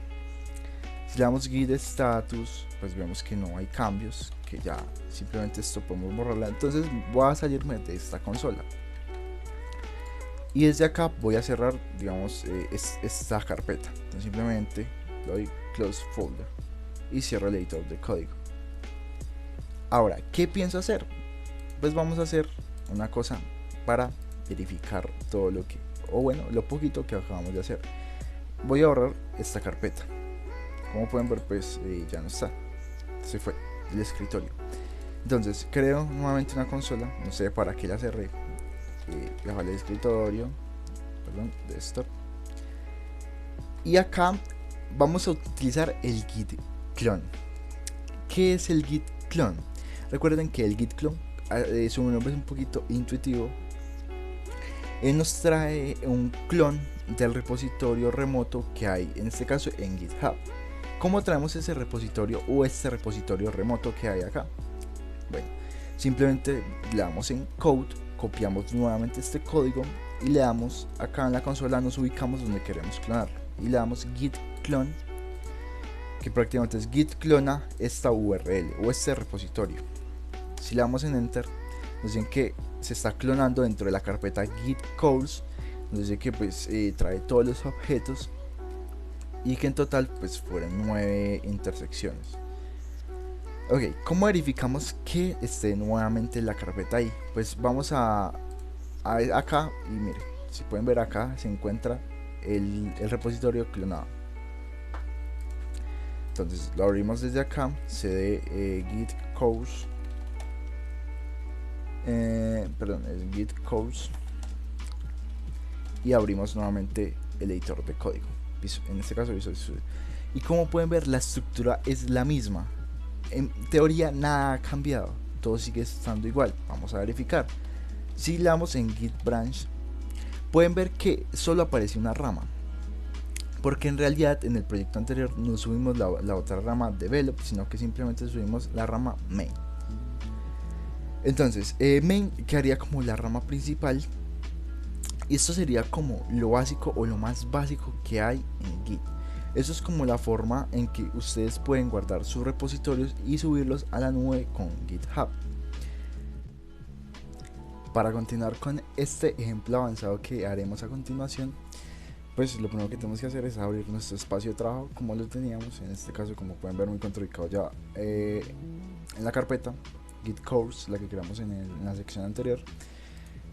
Speaker 1: Si le damos git status, pues vemos que no hay cambios, que ya simplemente esto podemos borrarla. Entonces voy a salirme de esta consola y desde acá voy a cerrar, digamos, esta carpeta. Entonces simplemente doy close folder y cierro el editor de código. Ahora, ¿qué pienso hacer? Pues vamos a hacer una cosa para verificar todo lo que, o bueno, lo poquito que acabamos de hacer. Voy a borrar esta carpeta. Como pueden ver, pues ya no está, se fue el escritorio. Entonces creo nuevamente una consola, no sé para qué la cerré. Dejo el escritorio, perdón, desktop, y acá vamos a utilizar el git clone. ¿Qué es el git clone? Recuerden que el git clone, su nombre es un poquito intuitivo, Él nos trae un clon del repositorio remoto que hay, en este caso en GitHub. ¿Cómo traemos ese repositorio o este repositorio remoto que hay acá? Bueno, simplemente le damos en code, copiamos nuevamente este código y le damos acá en la consola, nos ubicamos donde queremos clonarlo y le damos git clone, que prácticamente es git clona esta URL o este repositorio. Si le damos en enter, nos dicen que se está clonando dentro de la carpeta git calls, nos dice que pues trae todos los objetos y que en total pues fueron 9 intersecciones. Ok, ¿cómo verificamos que esté nuevamente la carpeta ahí? Pues vamos a acá y mire, si pueden ver acá se encuentra el repositorio clonado. Entonces lo abrimos desde acá, cd git course, perdón, es git course, y abrimos nuevamente el editor de código, en este caso Visual Studio. Y como pueden ver, la estructura es la misma. En teoría nada ha cambiado, todo sigue estando igual. Vamos a verificar. Si le damos en git branch, pueden ver que solo aparece una rama, porque en realidad en el proyecto anterior no subimos la otra rama develop, sino que simplemente subimos la rama main. Entonces main quedaría como la rama principal, y esto sería como lo básico o lo más básico que hay en Git. Eso es como la forma en que ustedes pueden guardar sus repositorios y subirlos a la nube con GitHub. Para continuar con este ejemplo avanzado que haremos a continuación, pues lo primero que tenemos que hacer es abrir nuestro espacio de trabajo como lo teníamos, en este caso como pueden ver muy controlado ya en la carpeta git course, la que creamos en la sección anterior.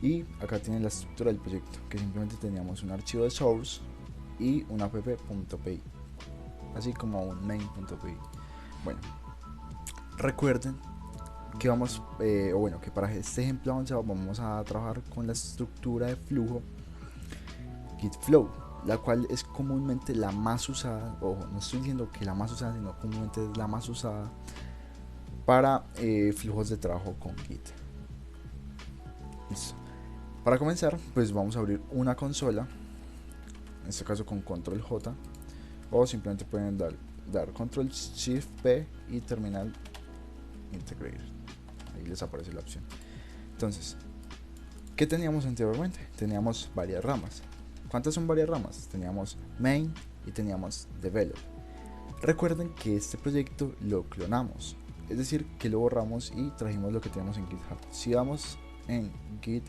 Speaker 1: Y acá tienen la estructura del proyecto, que simplemente teníamos un archivo de source y un app.py, así como un main.py. Bueno, recuerden que vamos, que para este ejemplo avanzado vamos a trabajar con la estructura de flujo git flow, la cual es comúnmente la más usada, ojo, no estoy diciendo que la más usada, sino comúnmente es la más usada para flujos de trabajo con Git. Listo. Para comenzar, pues vamos a abrir una consola, en este caso con control J, o simplemente pueden dar control shift P y terminal integrated, ahí les aparece la opción. Entonces, ¿qué teníamos anteriormente? Teníamos varias ramas. ¿Cuántas son varias ramas? Teníamos main y teníamos develop. Recuerden que este proyecto lo clonamos, es decir, que lo borramos y trajimos lo que teníamos en GitHub. Si vamos en git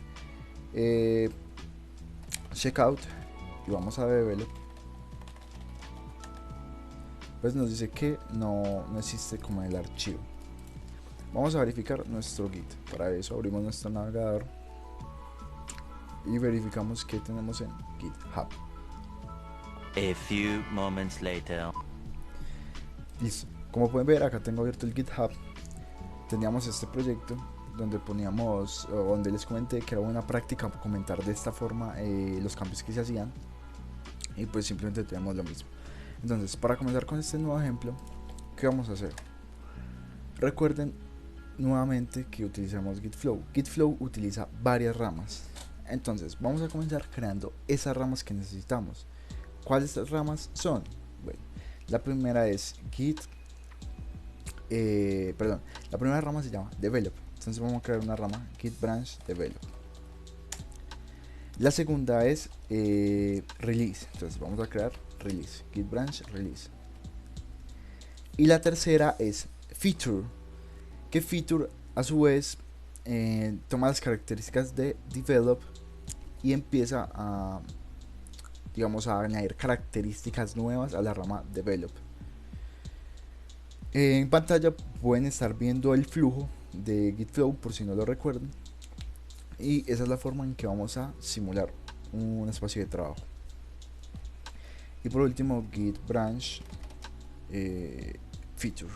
Speaker 1: checkout y vamos a develop, pues nos dice que no existe como el archivo. Vamos a verificar nuestro Git. Para eso abrimos nuestro navegador y verificamos que tenemos en GitHub.
Speaker 2: A few moments later.
Speaker 1: Listo. Como pueden ver, acá tengo abierto el GitHub. Teníamos este proyecto donde poníamos, donde les comenté que era buena práctica comentar de esta forma los cambios que se hacían, y pues simplemente tenemos lo mismo. Entonces, para comenzar con este nuevo ejemplo, ¿qué vamos a hacer? Recuerden nuevamente que utilizamos GitFlow. GitFlow utiliza varias ramas, entonces vamos a comenzar creando esas ramas que necesitamos. ¿Cuáles ramas son? Bueno, la primera es la primera rama se llama develop. Entonces vamos a crear una rama git branch develop. La segunda es release. Entonces vamos a crear release, git branch release. Y la tercera es feature, que feature a su vez toma las características de develop y empieza a, digamos, a añadir características nuevas a la rama develop. En pantalla pueden estar viendo el flujo de GitFlow por si no lo recuerdan, y esa es la forma en que vamos a simular un espacio de trabajo. Y por último, git branch feature.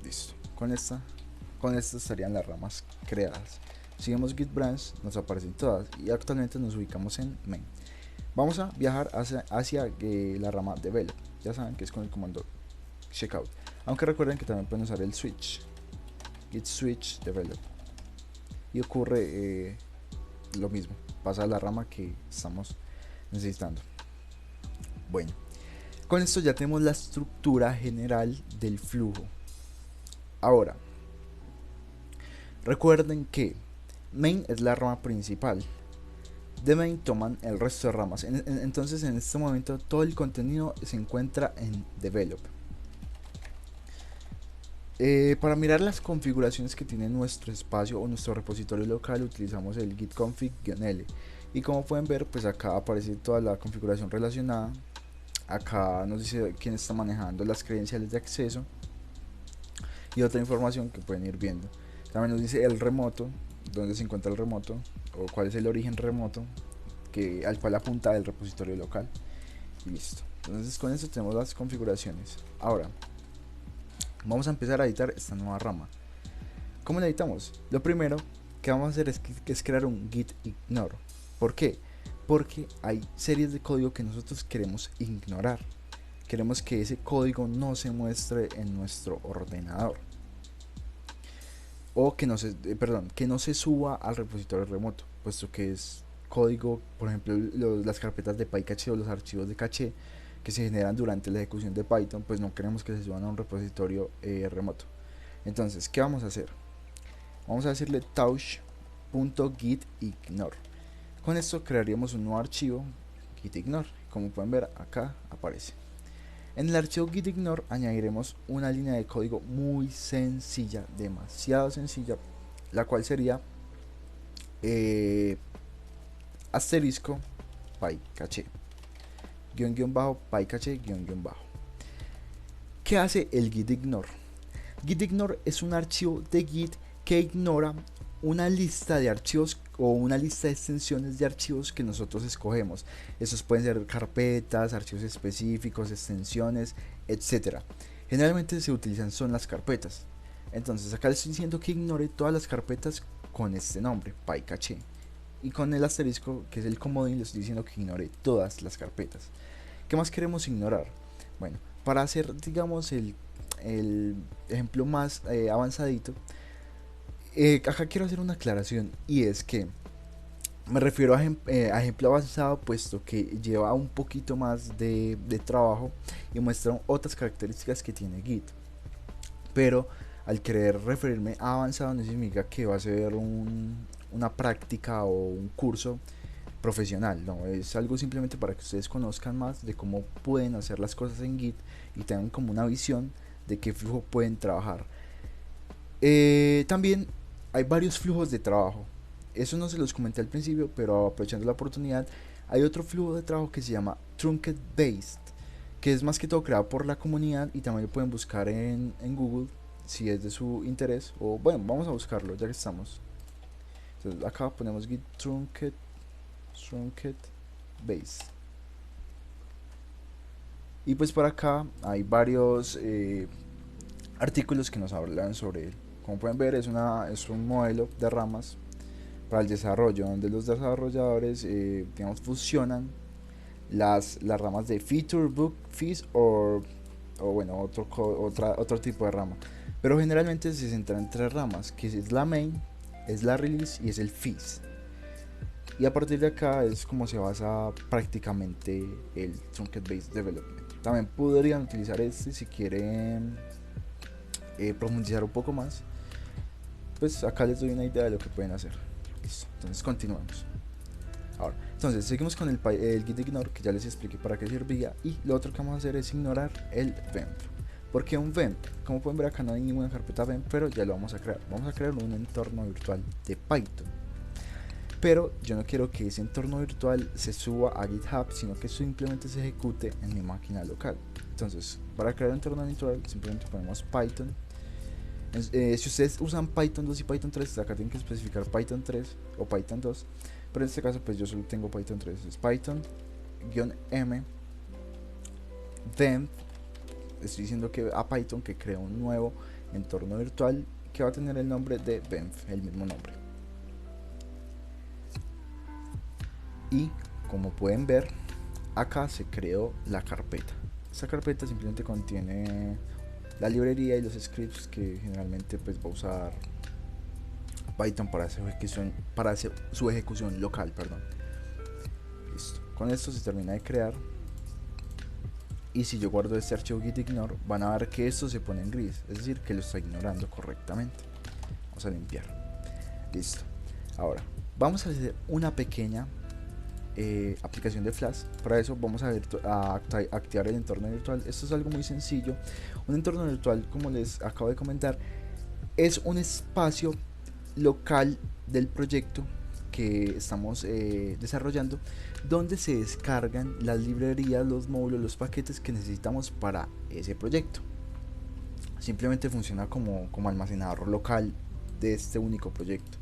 Speaker 1: Listo. Con esta estarían las ramas creadas. Si vemos git branch nos aparecen todas y actualmente nos ubicamos en main. Vamos a viajar hacia la rama develop. Ya saben que es con el comando checkout, aunque recuerden que también pueden usar el switch, git switch develop, y ocurre lo mismo, pasa a la rama que estamos necesitando. Bueno, con esto ya tenemos la estructura general del flujo. Ahora, recuerden que main es la rama principal. De main toman el resto de ramas. Entonces en este momento todo el contenido se encuentra en develop. Para mirar las configuraciones que tiene nuestro espacio o nuestro repositorio local utilizamos el git config-l, y como pueden ver, pues acá aparece toda la configuración relacionada. Acá nos dice quién está manejando las credenciales de acceso y otra información que pueden ir viendo. También nos dice el remoto, dónde se encuentra el remoto o cuál es el origen remoto al cual apunta el repositorio local, y listo. Entonces con eso tenemos las configuraciones. Ahora vamos a empezar a editar esta nueva rama. ¿Cómo la editamos? Lo primero que vamos a hacer es crear un git ignore. ¿Por qué? Porque hay series de código que nosotros queremos ignorar. Queremos que ese código no se muestre en nuestro ordenador, o que no se suba al repositorio remoto, puesto que es código, por ejemplo, las carpetas de PyCache o los archivos de caché que se generan durante la ejecución de Python, pues no queremos que se suban a un repositorio remoto. Entonces, ¿qué vamos a hacer? Vamos a decirle touch.gitignore. Con esto crearíamos un nuevo archivo, gitignore. Como pueden ver, acá aparece. En el archivo gitignore añadiremos una línea de código muy sencilla, demasiado sencilla, la cual sería asterisco pycache pycache --. ¿Qué hace el gitignore? Gitignore es un archivo de git que ignora una lista de archivos o una lista de extensiones de archivos que nosotros escogemos. Esos pueden ser carpetas, archivos específicos, extensiones, etcétera. Generalmente se utilizan son las carpetas. Entonces acá le estoy diciendo que ignore todas las carpetas con este nombre, pycache, y con el asterisco, que es el comodín, le estoy diciendo que ignore todas las carpetas. ¿Qué más queremos ignorar? Bueno, para hacer, digamos, el ejemplo más avanzadito, acá quiero hacer una aclaración, y es que me refiero a ejemplo avanzado, puesto que lleva un poquito más de trabajo y muestra otras características que tiene Git. Pero al querer referirme a avanzado no significa que va a ser una práctica o un curso profesional, no, es algo simplemente para que ustedes conozcan más de cómo pueden hacer las cosas en Git y tengan como una visión de qué flujo pueden trabajar. También hay varios flujos de trabajo, eso no se los comenté al principio, pero aprovechando la oportunidad, hay otro flujo de trabajo que se llama Truncate Based, que es más que todo creado por la comunidad, y también lo pueden buscar en Google si es de su interés, o bueno, vamos a buscarlo ya que estamos. Entonces acá ponemos git truncate base, y pues por acá hay varios artículos que nos hablan sobre él. Como pueden ver, es un modelo de ramas para el desarrollo, donde los desarrolladores digamos, fusionan las ramas de feature, book, fees o bueno, otro tipo de rama, pero generalmente se centra en tres ramas, que es la main, es la release y es el fees. Y a partir de acá es como se basa prácticamente el Truncate Based Development. También podrían utilizar este si quieren profundizar un poco más. Pues acá les doy una idea de lo que pueden hacer. Listo, entonces continuamos. Ahora, entonces seguimos con el git ignore, que ya les expliqué para qué servía, y lo otro que vamos a hacer es ignorar el vemp. ¿Por qué un vemp? Como pueden ver, acá no hay ninguna carpeta vemp, pero ya lo vamos a crear. Vamos a crear un entorno virtual de Python. Pero yo no quiero que ese entorno virtual se suba a GitHub, sino que simplemente se ejecute en mi máquina local. Entonces, para crear un entorno virtual simplemente ponemos Python. Si ustedes usan Python 2 y Python 3, acá tienen que especificar Python 3 o Python 2, pero en este caso pues yo solo tengo Python 3. Es Python-m vemp. Estoy diciendo que a Python que crea un nuevo entorno virtual que va a tener el nombre de vemp, el mismo nombre. Y como pueden ver, acá se creó la carpeta. Esta carpeta simplemente contiene la librería y los scripts que generalmente pues va a usar Python para su ejecución local, perdón. Listo. Con esto se termina de crear. Y si yo guardo este archivo git ignore, van a ver que esto se pone en gris, es decir, que lo está ignorando correctamente. Vamos a limpiar. Listo. Ahora, vamos a hacer una pequeña aplicación de Flask. Para eso vamos a activar el entorno virtual. Esto es algo muy sencillo. Un entorno virtual, como les acabo de comentar, es un espacio local del proyecto que estamos desarrollando, donde se descargan las librerías, los módulos, los paquetes que necesitamos para ese proyecto. Simplemente funciona como almacenador local de este único proyecto.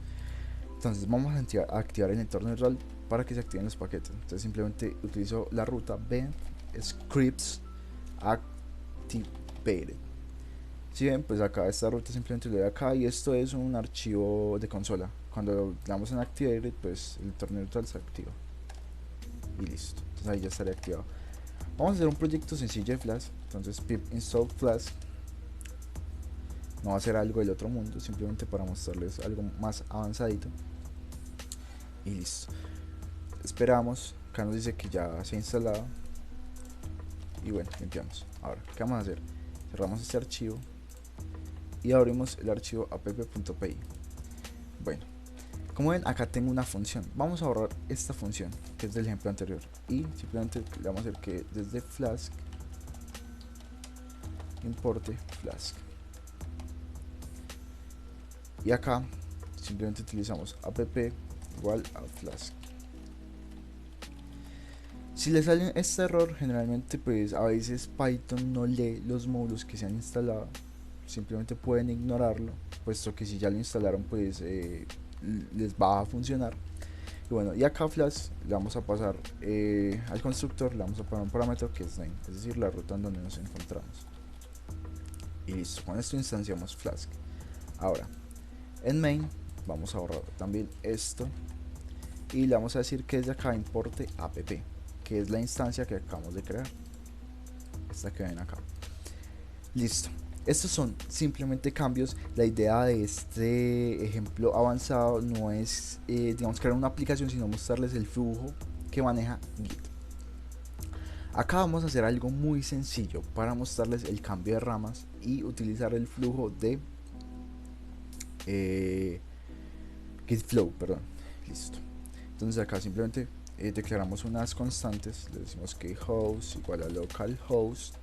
Speaker 1: Entonces vamos a activar el entorno virtual para que se activen los paquetes. Entonces simplemente utilizo la ruta vent scripts activated. Si ven, pues acá esta ruta simplemente le doy acá, y esto es un archivo de consola. Cuando le damos en activated, pues el entorno virtual se activa y listo. Entonces ahí ya estaría activado. Vamos a hacer un proyecto sencillo de Flask. Entonces pip install Flask. No va a ser algo del otro mundo, simplemente para mostrarles algo más avanzadito. Y listo. Esperamos. Acá nos dice que ya se ha instalado. Y bueno, limpiamos. Ahora, ¿qué vamos a hacer? Cerramos este archivo y abrimos el archivo app.py. Bueno, como ven, acá tengo una función. Vamos a borrar esta función que es del ejemplo anterior, y simplemente le vamos a hacer que desde Flask importe Flask, y acá simplemente utilizamos app igual a Flask. Si le sale este error, generalmente pues a veces Python no lee los módulos que se han instalado, simplemente pueden ignorarlo, puesto que si ya lo instalaron pues les va a funcionar. Y bueno, y acá Flask le vamos a pasar al constructor, le vamos a poner un parámetro que es name, es decir, la ruta en donde nos encontramos. Y listo, con esto instanciamos Flask. Ahora, en main vamos a borrar también esto y le vamos a decir que desde acá importe app, que es la instancia que acabamos de crear, esta que ven acá. Listo. Estos son simplemente cambios. La idea de este ejemplo avanzado no es digamos crear una aplicación, sino mostrarles el flujo que maneja Git. Acá vamos a hacer algo muy sencillo para mostrarles el cambio de ramas y utilizar el flujo de Git flow, perdón. Listo. Entonces acá simplemente declaramos unas constantes, le decimos que host igual a localhost,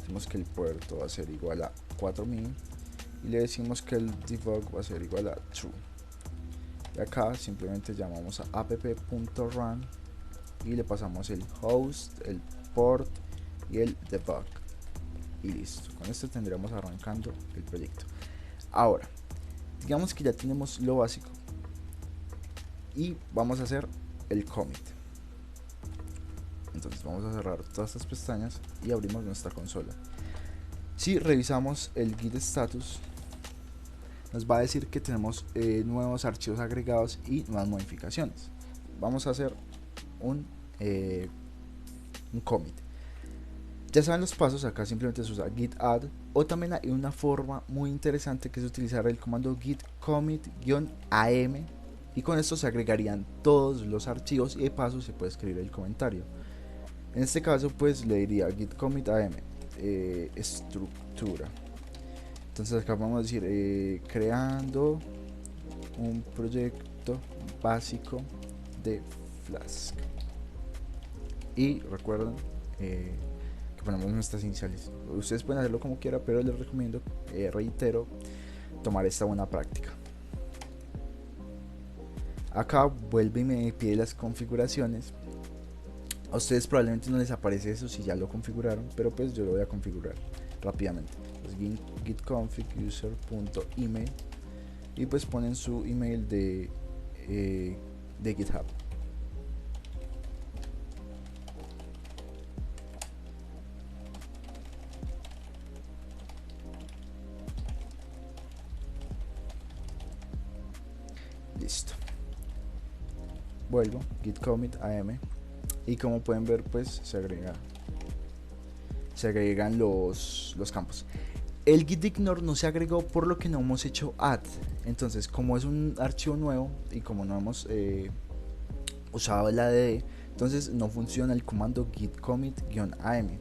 Speaker 1: decimos que el puerto va a ser igual a 4000 y le decimos que el debug va a ser igual a true. Y acá simplemente llamamos a app.run y le pasamos el host, el port y el debug y listo. Con esto tendremos arrancando el proyecto. Ahora, digamos que ya tenemos lo básico y vamos a hacer el commit. Entonces vamos a cerrar todas estas pestañas y abrimos nuestra consola. Si revisamos el git status, nos va a decir que tenemos nuevos archivos agregados y nuevas modificaciones. Vamos a hacer un commit. Ya saben los pasos, acá simplemente se usa git add, o también hay una forma muy interesante que es utilizar el comando git commit-am, y con esto se agregarían todos los archivos y de paso se puede escribir el comentario. En este caso pues le diría git commit am estructura. Entonces acá vamos a decir creando un proyecto básico de Flask, y recuerden que ponemos nuestras iniciales. Ustedes pueden hacerlo como quiera, pero les recomiendo, reitero, tomar esta buena práctica. Acá vuelve y me pide las configuraciones. A ustedes probablemente no les aparece eso si ya lo configuraron, pero pues yo lo voy a configurar rápidamente. Pues git config user.email y pues ponen su email de GitHub. Listo. Vuelvo, git commit am, y como pueden ver pues se agregan los campos. El git ignore no se agregó por lo que no hemos hecho add. Entonces, como es un archivo nuevo y como no hemos usado el add, entonces no funciona el comando git commit-am.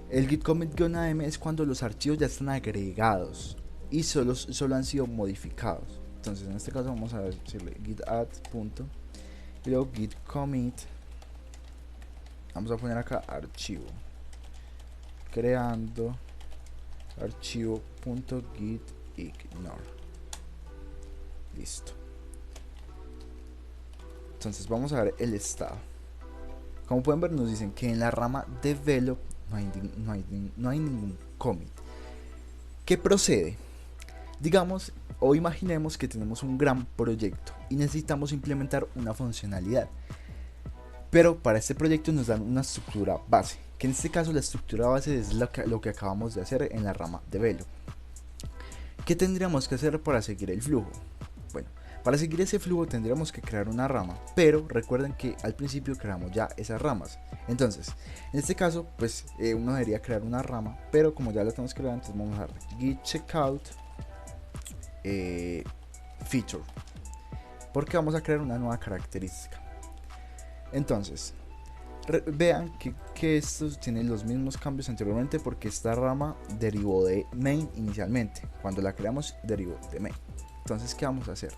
Speaker 1: El git commit-am es cuando los archivos ya están agregados y solo han sido modificados. Entonces en este caso vamos a decirle git add punto y luego git commit. Vamos a poner acá archivo, creando archivo.gitignore. Listo. Entonces vamos a ver el estado. Como pueden ver, nos dicen que en la rama develop no hay ningún commit. ¿Qué procede? Digamos o imaginemos que tenemos un gran proyecto y necesitamos implementar una funcionalidad. Pero para este proyecto nos dan una estructura base, que en este caso la estructura base es lo que acabamos de hacer en la rama develop. ¿Qué tendríamos que hacer para seguir el flujo? Bueno, para seguir ese flujo tendríamos que crear una rama, pero recuerden que al principio creamos ya esas ramas. Entonces, en este caso, pues uno debería crear una rama, pero como ya la tenemos creada, entonces vamos a dar git checkout feature, porque vamos a crear una nueva característica. Entonces, vean que estos tienen los mismos cambios anteriormente porque esta rama derivó de main inicialmente. Cuando la creamos derivó de main. Entonces, ¿qué vamos a hacer?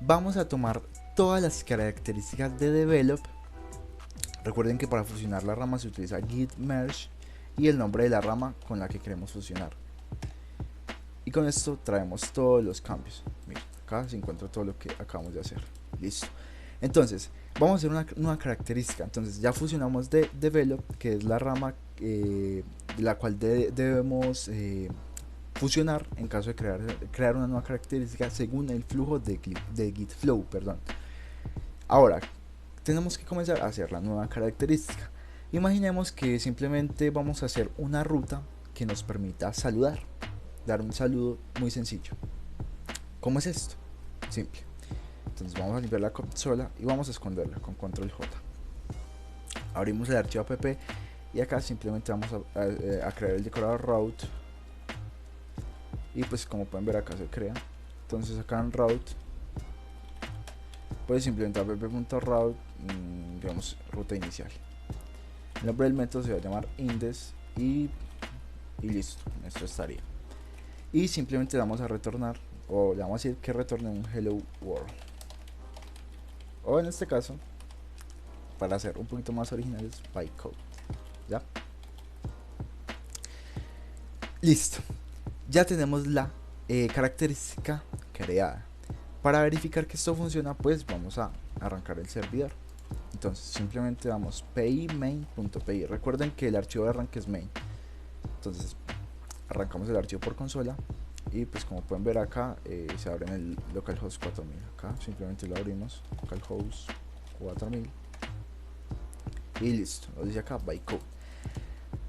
Speaker 1: Vamos a tomar todas las características de develop. Recuerden que para fusionar la rama se utiliza git merge y el nombre de la rama con la que queremos fusionar. Y con esto traemos todos los cambios. Miren, acá se encuentra todo lo que acabamos de hacer. Listo. Entonces, vamos a hacer una nueva característica. Entonces, ya fusionamos de develop, que es la rama la cual debemos fusionar en caso de crear una nueva característica según el flujo de git flow, perdón. Ahora, tenemos que comenzar a hacer la nueva característica. Imaginemos que simplemente vamos a hacer una ruta que nos permita saludar, dar un saludo muy sencillo. ¿Cómo es esto? Simple. Entonces vamos a limpiar la consola y vamos a esconderla con control J. Abrimos el archivo app y acá simplemente vamos a crear el decorador route. Y pues como pueden ver acá se crea. Entonces acá en route pues simplemente app.route, digamos ruta inicial. El nombre del método se va a llamar index y listo, esto estaría. Y simplemente le vamos a retornar, o le vamos a decir que retorne un hello world. O en este caso, para ser un poquito más originales, bytecode. ¿Ya? Listo. Ya tenemos la característica creada. Para verificar que esto funciona, pues vamos a arrancar el servidor. Entonces simplemente damos pi main.py. Recuerden que el archivo de arranque es main. Entonces arrancamos el archivo por consola y pues como pueden ver acá se abre en el localhost 4000. Acá simplemente lo abrimos, localhost 4000 y listo, lo dice acá bytecode.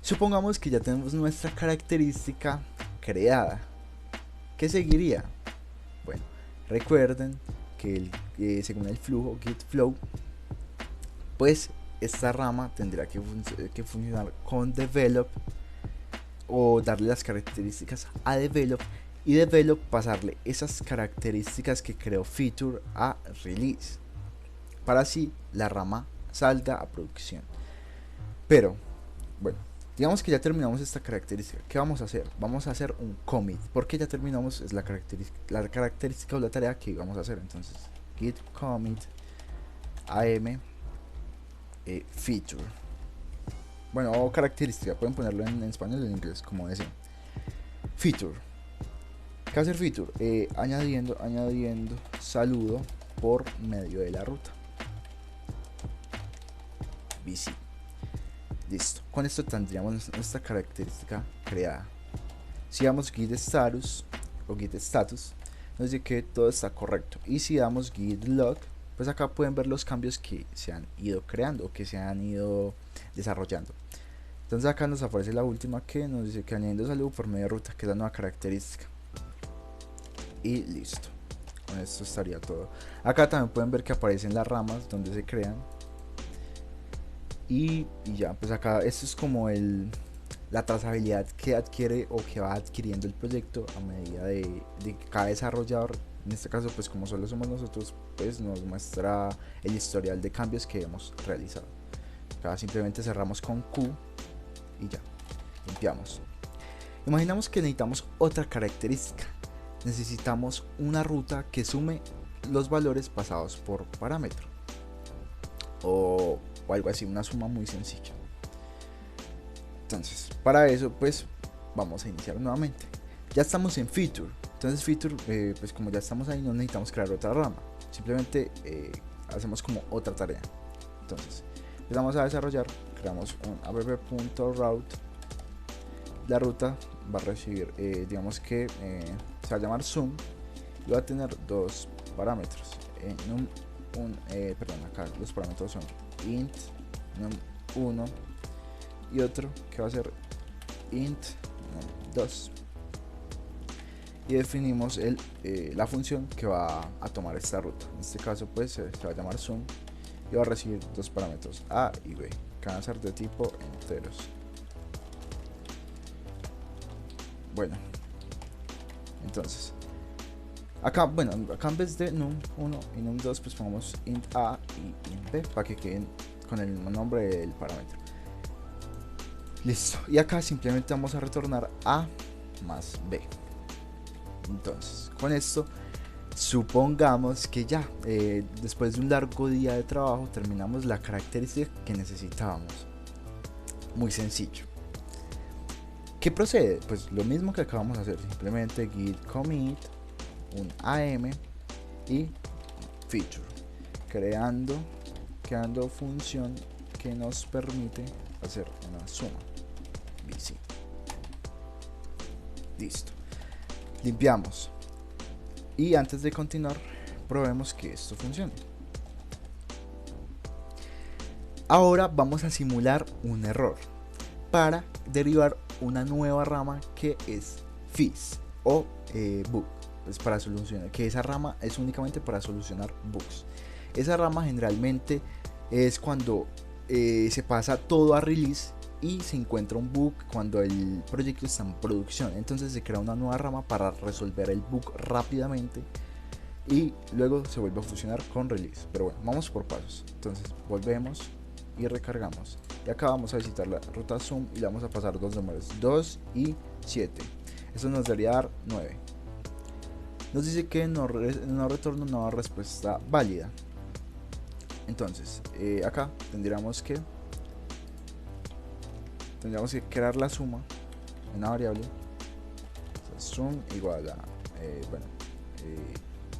Speaker 1: Supongamos que ya tenemos nuestra característica creada. ¿Qué seguiría? Bueno, recuerden que según el flujo git flow, pues esta rama tendrá que funcionar con develop o darle las características a develop y develop pasarle esas características que creó feature a release para así la rama salga a producción. Pero bueno, digamos que ya terminamos esta característica. ¿Qué vamos a hacer? Vamos a hacer un commit porque ya terminamos, es la característica o la tarea que íbamos a hacer. Entonces git commit am feature, bueno, o característica, pueden ponerlo en español o en inglés, como decían. Feature. ¿Qué hacer feature? Añadiendo saludo por medio de la ruta. BC. Listo. Con esto tendríamos nuestra característica creada. Si damos git status o git status, nos dice que todo está correcto. Y si damos git log, pues acá pueden ver los cambios que se han ido creando o que se han ido desarrollando. Entonces acá nos aparece la última que nos dice que añadiendo saludo por medio de ruta, que es la nueva característica. Y listo. Con esto estaría todo. Acá también pueden ver que aparecen las ramas donde se crean. Y ya, pues acá esto es como la trazabilidad que adquiere o que va adquiriendo el proyecto a medida de que cada desarrollador, en este caso pues como solo somos nosotros, pues nos muestra el historial de cambios que hemos realizado. Acá simplemente cerramos con Q y ya, limpiamos. Imaginamos que necesitamos otra característica. Necesitamos una ruta que sume los valores pasados por parámetro o algo así, una suma muy sencilla. Entonces, para eso pues vamos a iniciar nuevamente. Ya estamos en feature. Entonces feature, pues como ya estamos ahí, no necesitamos crear otra rama. Simplemente hacemos como otra tarea. Entonces, empezamos a desarrollar, creamos un app.route. La ruta va a recibir, digamos que se va a llamar zoom y va a tener dos parámetros. Perdón, acá los parámetros son int num1 y otro que va a ser int num2. Y definimos la función que va a tomar esta ruta. En este caso pues se va a llamar zoom y va a recibir dos parámetros a y b que van a ser de tipo enteros. Bueno, entonces acá en vez de num1 y num2 pues pongamos int a y int b para que queden con el mismo nombre del parámetro. Listo, y acá simplemente vamos a retornar a más b. Entonces, con esto, supongamos que ya, después de un largo día de trabajo, terminamos la característica que necesitábamos. Muy sencillo. ¿Qué procede? Pues lo mismo que acabamos de hacer, simplemente git commit, un am y feature, creando función que nos permite hacer una suma. BC. Listo. Limpiamos y antes de continuar probemos que esto funcione. Ahora vamos a simular un error para derivar una nueva rama que es fix o bug, pues para solucionar, que esa rama es únicamente para solucionar bugs. Esa rama generalmente es cuando se pasa todo a release y se encuentra un bug cuando el proyecto está en producción. Entonces se crea una nueva rama para resolver el bug rápidamente y luego se vuelve a fusionar con release. Pero bueno, vamos por pasos. Entonces volvemos y recargamos. Y acá vamos a visitar la ruta zoom y le vamos a pasar dos números, 2 y 7. Eso nos debería dar 9. Nos dice que no retorna una respuesta válida. Entonces acá tendríamos que crear la suma, una variable, o sea, sum igual a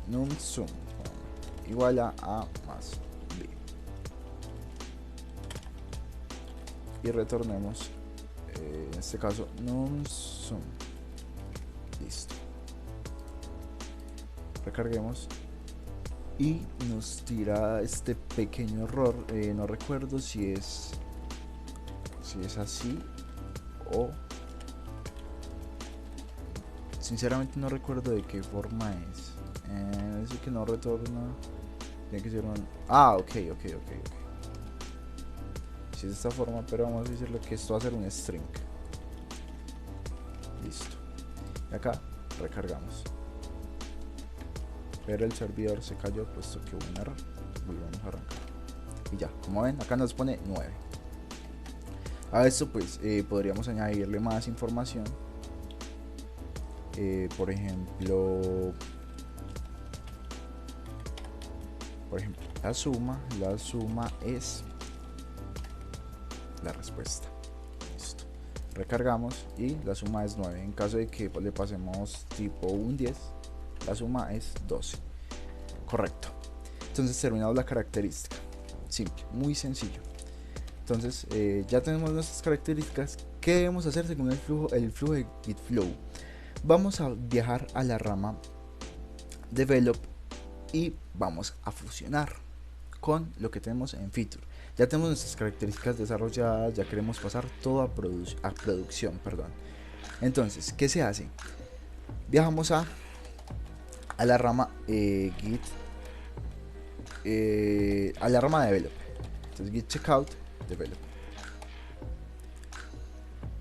Speaker 1: num sum igual a más b y retornemos en este caso num sum. Listo, recarguemos y nos tira este pequeño error. No recuerdo si es así o sinceramente no recuerdo de qué forma es. Dice que no retorna, tiene que ser un ok. Si es de esta forma, pero vamos a decirle que esto va a ser un string. Listo, y acá recargamos, pero el servidor se cayó puesto que hubo un error. Volvemos a arrancar y ya, como ven acá nos pone 9. A esto pues podríamos añadirle más información, por ejemplo la suma es la respuesta. Listo, recargamos y la suma es 9. En caso de que le pasemos tipo un 10, la suma es 12. Correcto. Entonces terminamos la característica. Simple, muy sencillo. Entonces ya tenemos nuestras características. ¿Qué debemos hacer según el flujo de Git Flow? Vamos a viajar a la rama Develop y vamos a fusionar con lo que tenemos en Feature. Ya tenemos nuestras características desarrolladas, ya queremos pasar todo a producción. Entonces, ¿qué se hace? Viajamos a la rama Git, a la rama Develop. Entonces Git Checkout Develop.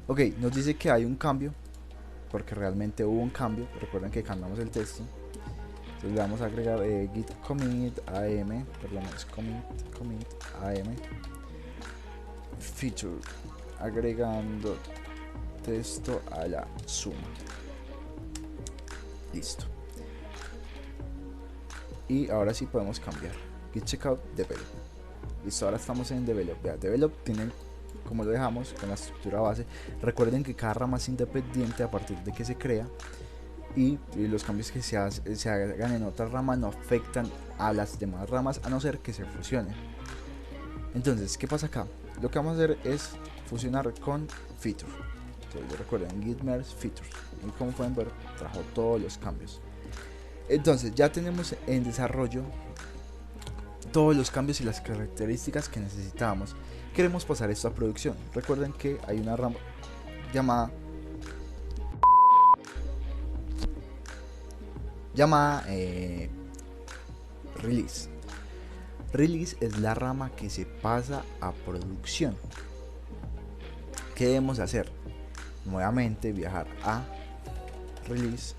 Speaker 1: Ok, nos dice que hay un cambio, porque realmente hubo un cambio. Recuerden que cambiamos el texto. Entonces le vamos a agregar git commit am, perdón, es commit am feature, agregando texto a la suma. Listo. Y ahora sí podemos cambiar. Git checkout develop. Listo, ahora estamos en develop. Vea, develop tiene, como lo dejamos, con la estructura base. Recuerden que cada rama es independiente a partir de que se crea. Y los cambios que se hagan en otra rama no afectan a las demás ramas, a no ser que se fusionen. Entonces, ¿qué pasa acá? Lo que vamos a hacer es fusionar con feature. Entonces, recuerden, git merge features. Y como pueden ver, trajo todos los cambios. Entonces, ya tenemos en desarrollo todos los cambios y las características que necesitábamos. Queremos pasar esto a producción. Recuerden que hay una rama llamada release. Release es la rama que se pasa a producción. ¿Qué debemos hacer? Nuevamente viajar a release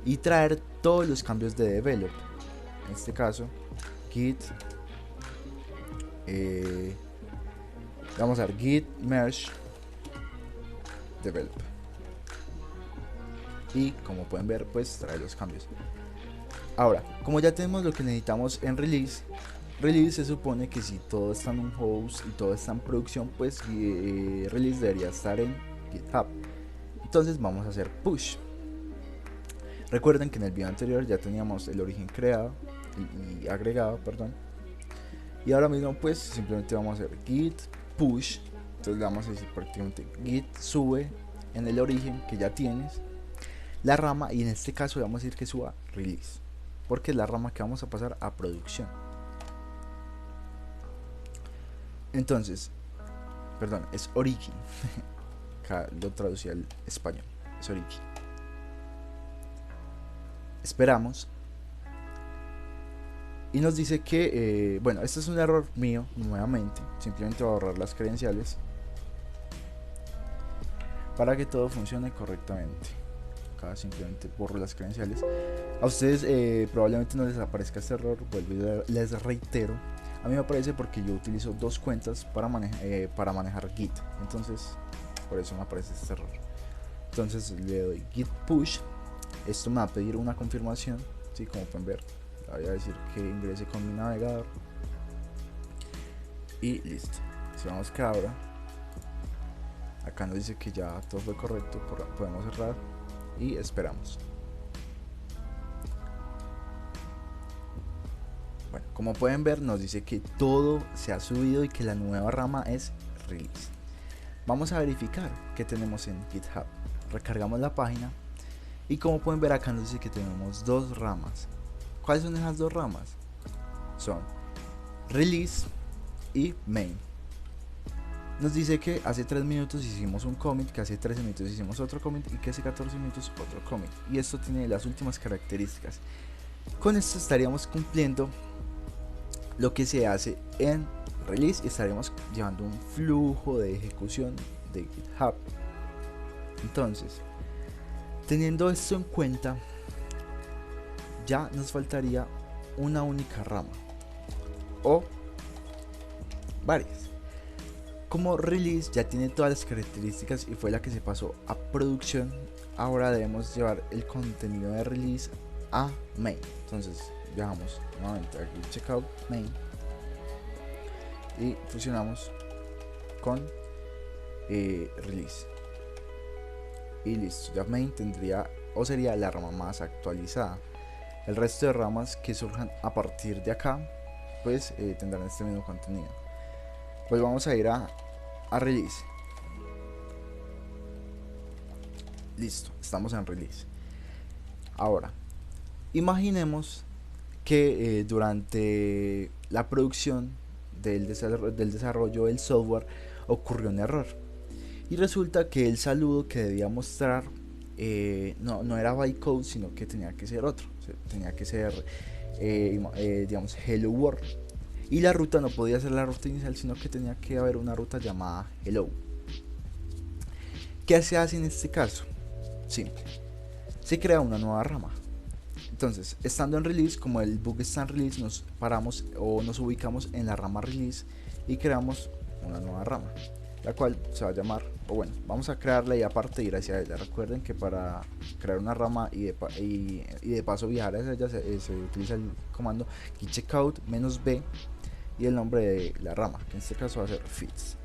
Speaker 1: y traer todos los cambios de develop. En este caso, git, vamos a ver git merge develop. Y como pueden ver, pues trae los cambios. Ahora, como ya tenemos lo que necesitamos en release se supone que si todo está en un host y todo está en producción, pues release debería estar en GitHub. Entonces vamos a hacer push. Recuerden que en el video anterior ya teníamos el origen creado y agregado, perdón. Y ahora mismo pues simplemente vamos a hacer git push. Entonces le vamos a decir prácticamente git sube en el origen que ya tienes la rama, y en este caso vamos a decir que suba release, porque es la rama que vamos a pasar a producción. Entonces, perdón, es origin. Acá lo traducí al español, es origin. Esperamos y nos dice que bueno, este es un error mío nuevamente. Simplemente voy a borrar las credenciales para que todo funcione correctamente. Acá simplemente borro las credenciales. A ustedes probablemente no les aparezca este error. Vuelvo y les reitero, a mí me aparece porque yo utilizo dos cuentas para manejar Git. Entonces por eso me aparece este error. Entonces le doy git push. Esto me va a pedir una confirmación, ¿sí? Como pueden ver, le voy a decir que ingrese con mi navegador y listo. Si vamos que ahora acá nos dice que ya todo fue correcto, podemos cerrar y esperamos. Bueno, como pueden ver, nos dice que todo se ha subido y que la nueva rama es release. Vamos a verificar qué tenemos en GitHub. Recargamos la página y como pueden ver acá nos dice que tenemos dos ramas. ¿Cuáles son esas dos ramas? Son release y main. Nos dice que hace 3 minutos hicimos un commit, que hace 13 minutos hicimos otro commit y que hace 14 minutos otro commit. Y esto tiene las últimas características. Con esto estaríamos cumpliendo lo que se hace en release y estaríamos llevando un flujo de ejecución de GitHub. Entonces, teniendo esto en cuenta, ya nos faltaría una única rama o varias. Como release ya tiene todas las características y fue la que se pasó a producción, ahora debemos llevar el contenido de release a main. Entonces viajamos nuevamente aquí, checkout main, y fusionamos con release y listo. Ya main tendría o sería la rama más actualizada. El resto de ramas que surjan a partir de acá pues tendrán este mismo contenido. Pues vamos a ir a release. Listo, estamos en release. Ahora imaginemos que durante la producción del desarrollo del software ocurrió un error y resulta que el saludo que debía mostrar no era bytecode, sino que tenía que ser otro, tenía que ser digamos hello world, y la ruta no podía ser la ruta inicial, sino que tenía que haber una ruta llamada hello. ¿Qué se hace en este caso? Simple, se crea una nueva rama. Entonces, estando en release, como el bug está en release, nos paramos o nos ubicamos en la rama release y creamos una nueva rama, la cual se va a llamar, o bueno, vamos a crearla y aparte ir hacia ella. Recuerden que para crear una rama y de paso viajar hacia ella se utiliza el comando git checkout -b y el nombre de la rama, que en este caso va a ser fits.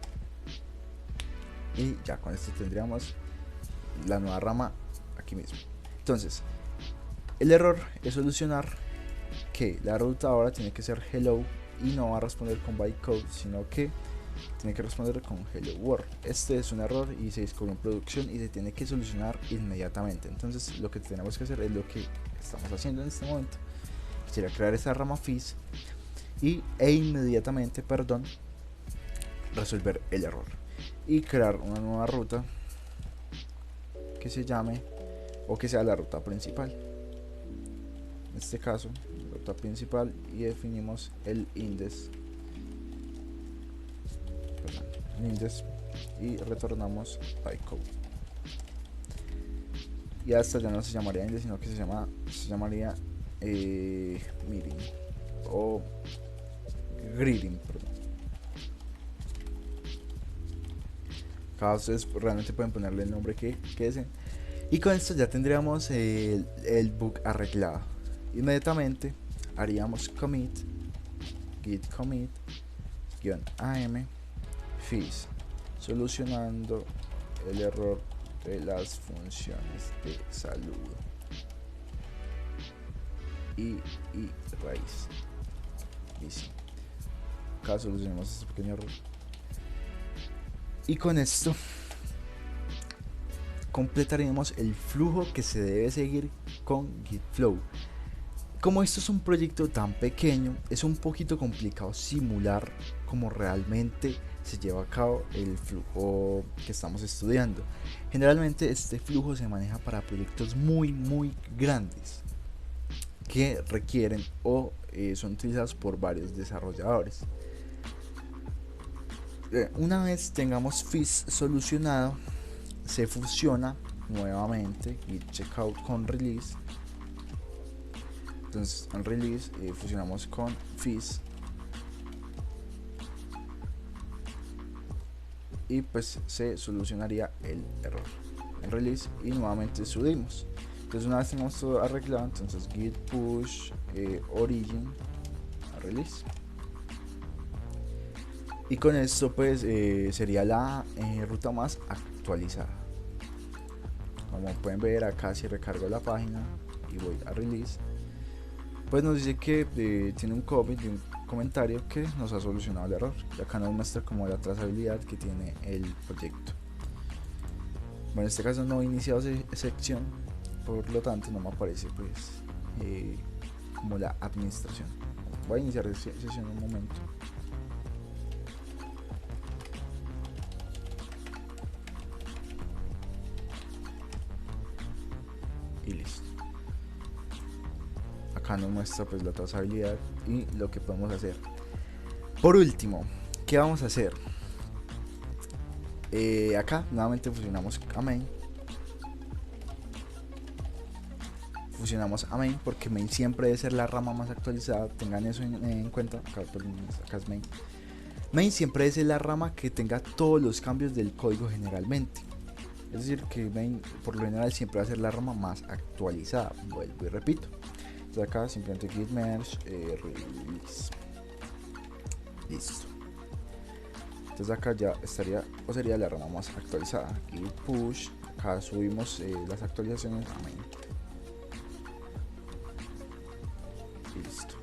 Speaker 1: Y ya con esto tendríamos la nueva rama aquí mismo. Entonces, el error es solucionar que la ruta ahora tiene que ser hello y no va a responder con bytecode, sino que tiene que responder con hello world. Este es un error y se descubrió en producción y se tiene que solucionar inmediatamente. Entonces lo que tenemos que hacer es lo que estamos haciendo en este momento, sería crear esta rama fis e inmediatamente, resolver el error y crear una nueva ruta que se llame o que sea la ruta principal. En este caso, ruta principal, y definimos el index y retornamos bytecode. Y hasta ya no se llamaría index, sino que se llamaría meeting o greeting, Cada ustedes realmente pueden ponerle el nombre que deseen. Y con esto ya tendríamos el bug arreglado. Inmediatamente haríamos commit git commit -am fis, solucionando el error de las funciones de saludo y raíz. Y sí, acá solucionamos este pequeño error. Y con esto completaremos el flujo que se debe seguir con GitFlow. Como esto es un proyecto tan pequeño, es un poquito complicado simular cómo realmente se lleva a cabo el flujo que estamos estudiando. Generalmente este flujo se maneja para proyectos muy grandes que requieren o son utilizados por varios desarrolladores. Una vez tengamos fis solucionado, se fusiona nuevamente git checkout con release. Entonces en release fusionamos con fis y pues se solucionaría el error en release y nuevamente subimos. Entonces una vez tengamos todo arreglado, entonces git push origin a release. Y con esto pues sería la ruta más actualizada. Como pueden ver acá, si recargo la página y voy a release, pues nos dice que tiene un commit de un comentario que nos ha solucionado el error. Y acá nos muestra como la trazabilidad que tiene el proyecto. Bueno, en este caso no he iniciado sección, por lo tanto no me aparece pues como la administración. Voy a iniciar sesión un momento. Y listo. Acá nos muestra pues la trazabilidad y lo que podemos hacer. Por último, ¿qué vamos a hacer? Acá nuevamente fusionamos a main. Fusionamos a main porque main siempre debe ser la rama más actualizada. Tengan eso en cuenta. Acá es main. Main siempre debe ser la rama que tenga todos los cambios del código generalmente. Es decir, que main por lo general siempre va a ser la rama más actualizada. Vuelvo y repito. Entonces acá simplemente git merge release. Listo. Entonces acá ya estaría o sería la rama más actualizada. Git push. Acá subimos las actualizaciones a main. Y listo.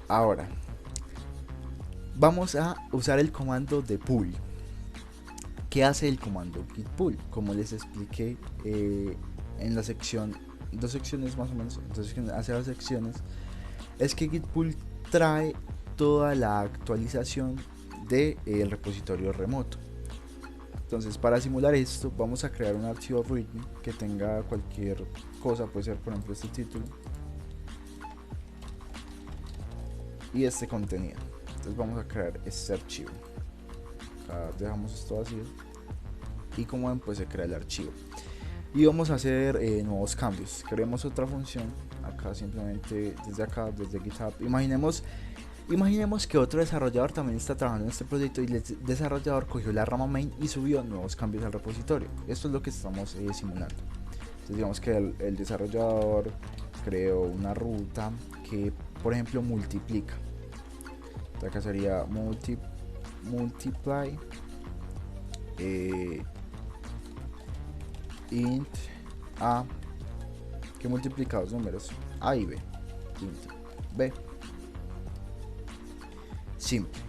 Speaker 1: Ahora vamos a usar el comando de pull. ¿Qué hace el comando git pull? Como les expliqué en la sección, 2 secciones más o menos, entonces hace 2 secciones, es que git pull trae toda la actualización del repositorio remoto. Entonces para simular esto vamos a crear un archivo readme que tenga cualquier cosa, puede ser por ejemplo este título y este contenido. Entonces vamos a crear este archivo acá dejamos esto vacío y como ven pues se crea el archivo y vamos a hacer nuevos cambios. Creemos otra función acá, simplemente desde GitHub. Imaginemos que otro desarrollador también está trabajando en este proyecto y el desarrollador cogió la rama main y subió nuevos cambios al repositorio. Esto es lo que estamos simulando. Entonces digamos que el desarrollador creó una ruta que por ejemplo multiplica. Entonces acá sería multiply int a, que multiplica dos números a y b, int b, simple.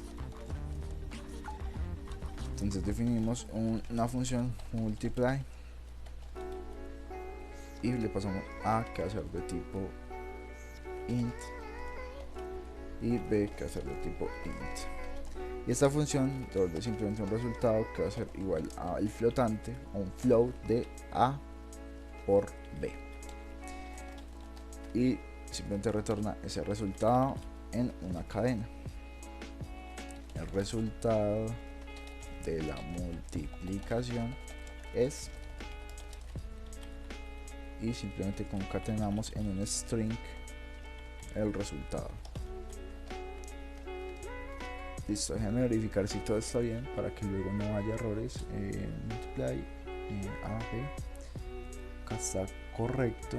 Speaker 1: Entonces definimos una función multiply y le pasamos a que va a ser de tipo int y b que va a ser de tipo int, y esta función devuelve simplemente un resultado que va a ser igual al flotante o un float de a por b y simplemente retorna ese resultado en una cadena. El resultado de la multiplicación es, y simplemente concatenamos en un string el resultado. Listo, déjenme verificar si todo está bien para que luego no haya errores. Multiply a b, acá está correcto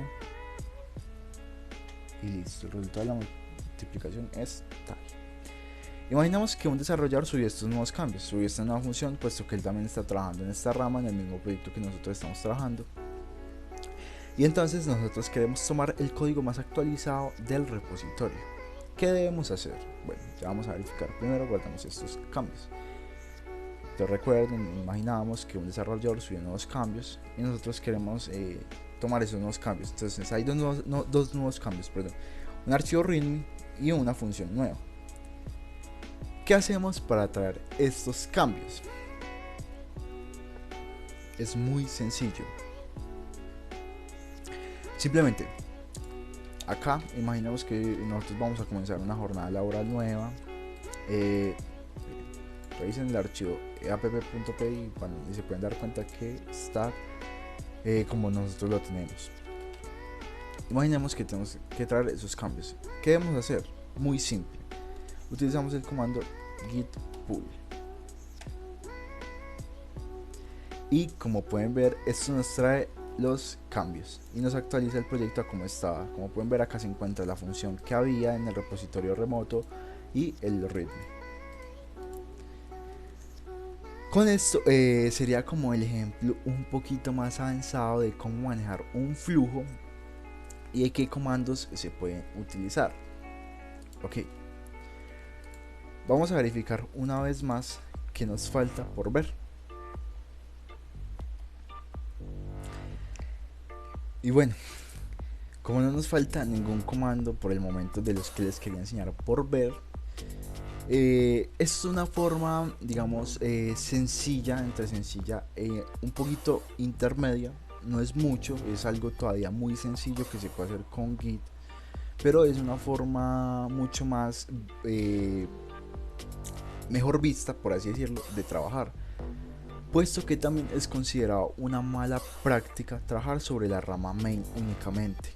Speaker 1: y listo, el resultado de la multiplicación es tal. Imaginamos que un desarrollador subió estos nuevos cambios, subió esta nueva función, puesto que él también está trabajando en esta rama, en el mismo proyecto que nosotros estamos trabajando. Y entonces nosotros queremos tomar el código más actualizado del repositorio. ¿Qué debemos hacer? Bueno, ya vamos a verificar. Primero guardamos estos cambios. Entonces recuerden, imaginábamos que un desarrollador subió nuevos cambios y nosotros queremos tomar esos nuevos cambios. Entonces hay dos nuevos cambios, perdón. Un archivo readme y una función nueva. ¿Qué hacemos para traer estos cambios? Es muy sencillo. Simplemente, acá imaginemos que nosotros vamos a comenzar una jornada laboral nueva. Revisen el archivo app.py y se pueden dar cuenta que está como nosotros lo tenemos. Imaginemos que tenemos que traer esos cambios. ¿Qué debemos hacer? Muy simple. Utilizamos el comando git pull y como pueden ver esto nos trae los cambios y nos actualiza el proyecto a como estaba. Como pueden ver acá se encuentra la función que había en el repositorio remoto y el readme. Con esto sería como el ejemplo un poquito más avanzado de cómo manejar un flujo y de qué comandos se pueden utilizar. Ok, vamos a verificar una vez más que nos falta por ver. Y bueno, como no nos falta ningún comando por el momento de los que les quería enseñar por ver, es una forma, digamos, sencilla, entre sencilla, un poquito intermedia. No es mucho, es algo todavía muy sencillo que se puede hacer con Git, pero es una forma mucho más mejor vista, por así decirlo, de trabajar, puesto que también es considerado una mala práctica trabajar sobre la rama main únicamente,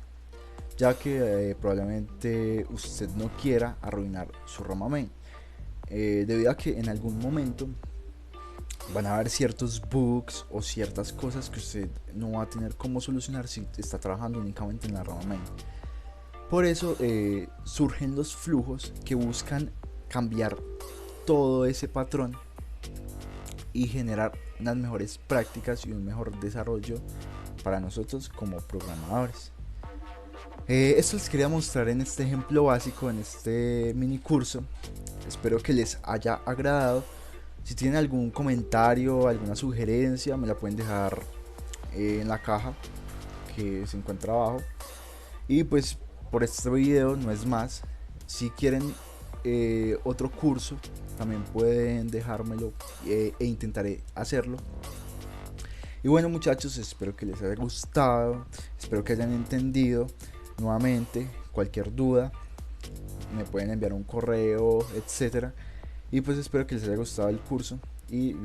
Speaker 1: ya que probablemente usted no quiera arruinar su rama main, debido a que en algún momento van a haber ciertos bugs o ciertas cosas que usted no va a tener cómo solucionar si está trabajando únicamente en la rama main. Por eso surgen los flujos que buscan cambiar todo ese patrón y generar unas mejores prácticas y un mejor desarrollo para nosotros como programadores. Esto les quería mostrar en este ejemplo básico, en este mini curso. Espero que les haya agradado. Si tienen algún comentario, alguna sugerencia, me la pueden dejar en la caja que se encuentra abajo. Y pues por este video no es más. Si quieren otro curso, también pueden dejármelo e intentaré hacerlo. Y bueno muchachos, espero que les haya gustado, espero que hayan entendido. Nuevamente, cualquier duda me pueden enviar un correo, etcétera. Y pues espero que les haya gustado el curso. Y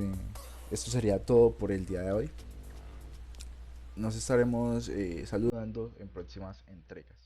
Speaker 1: esto sería todo por el día de hoy. Nos estaremos saludando en próximas entregas.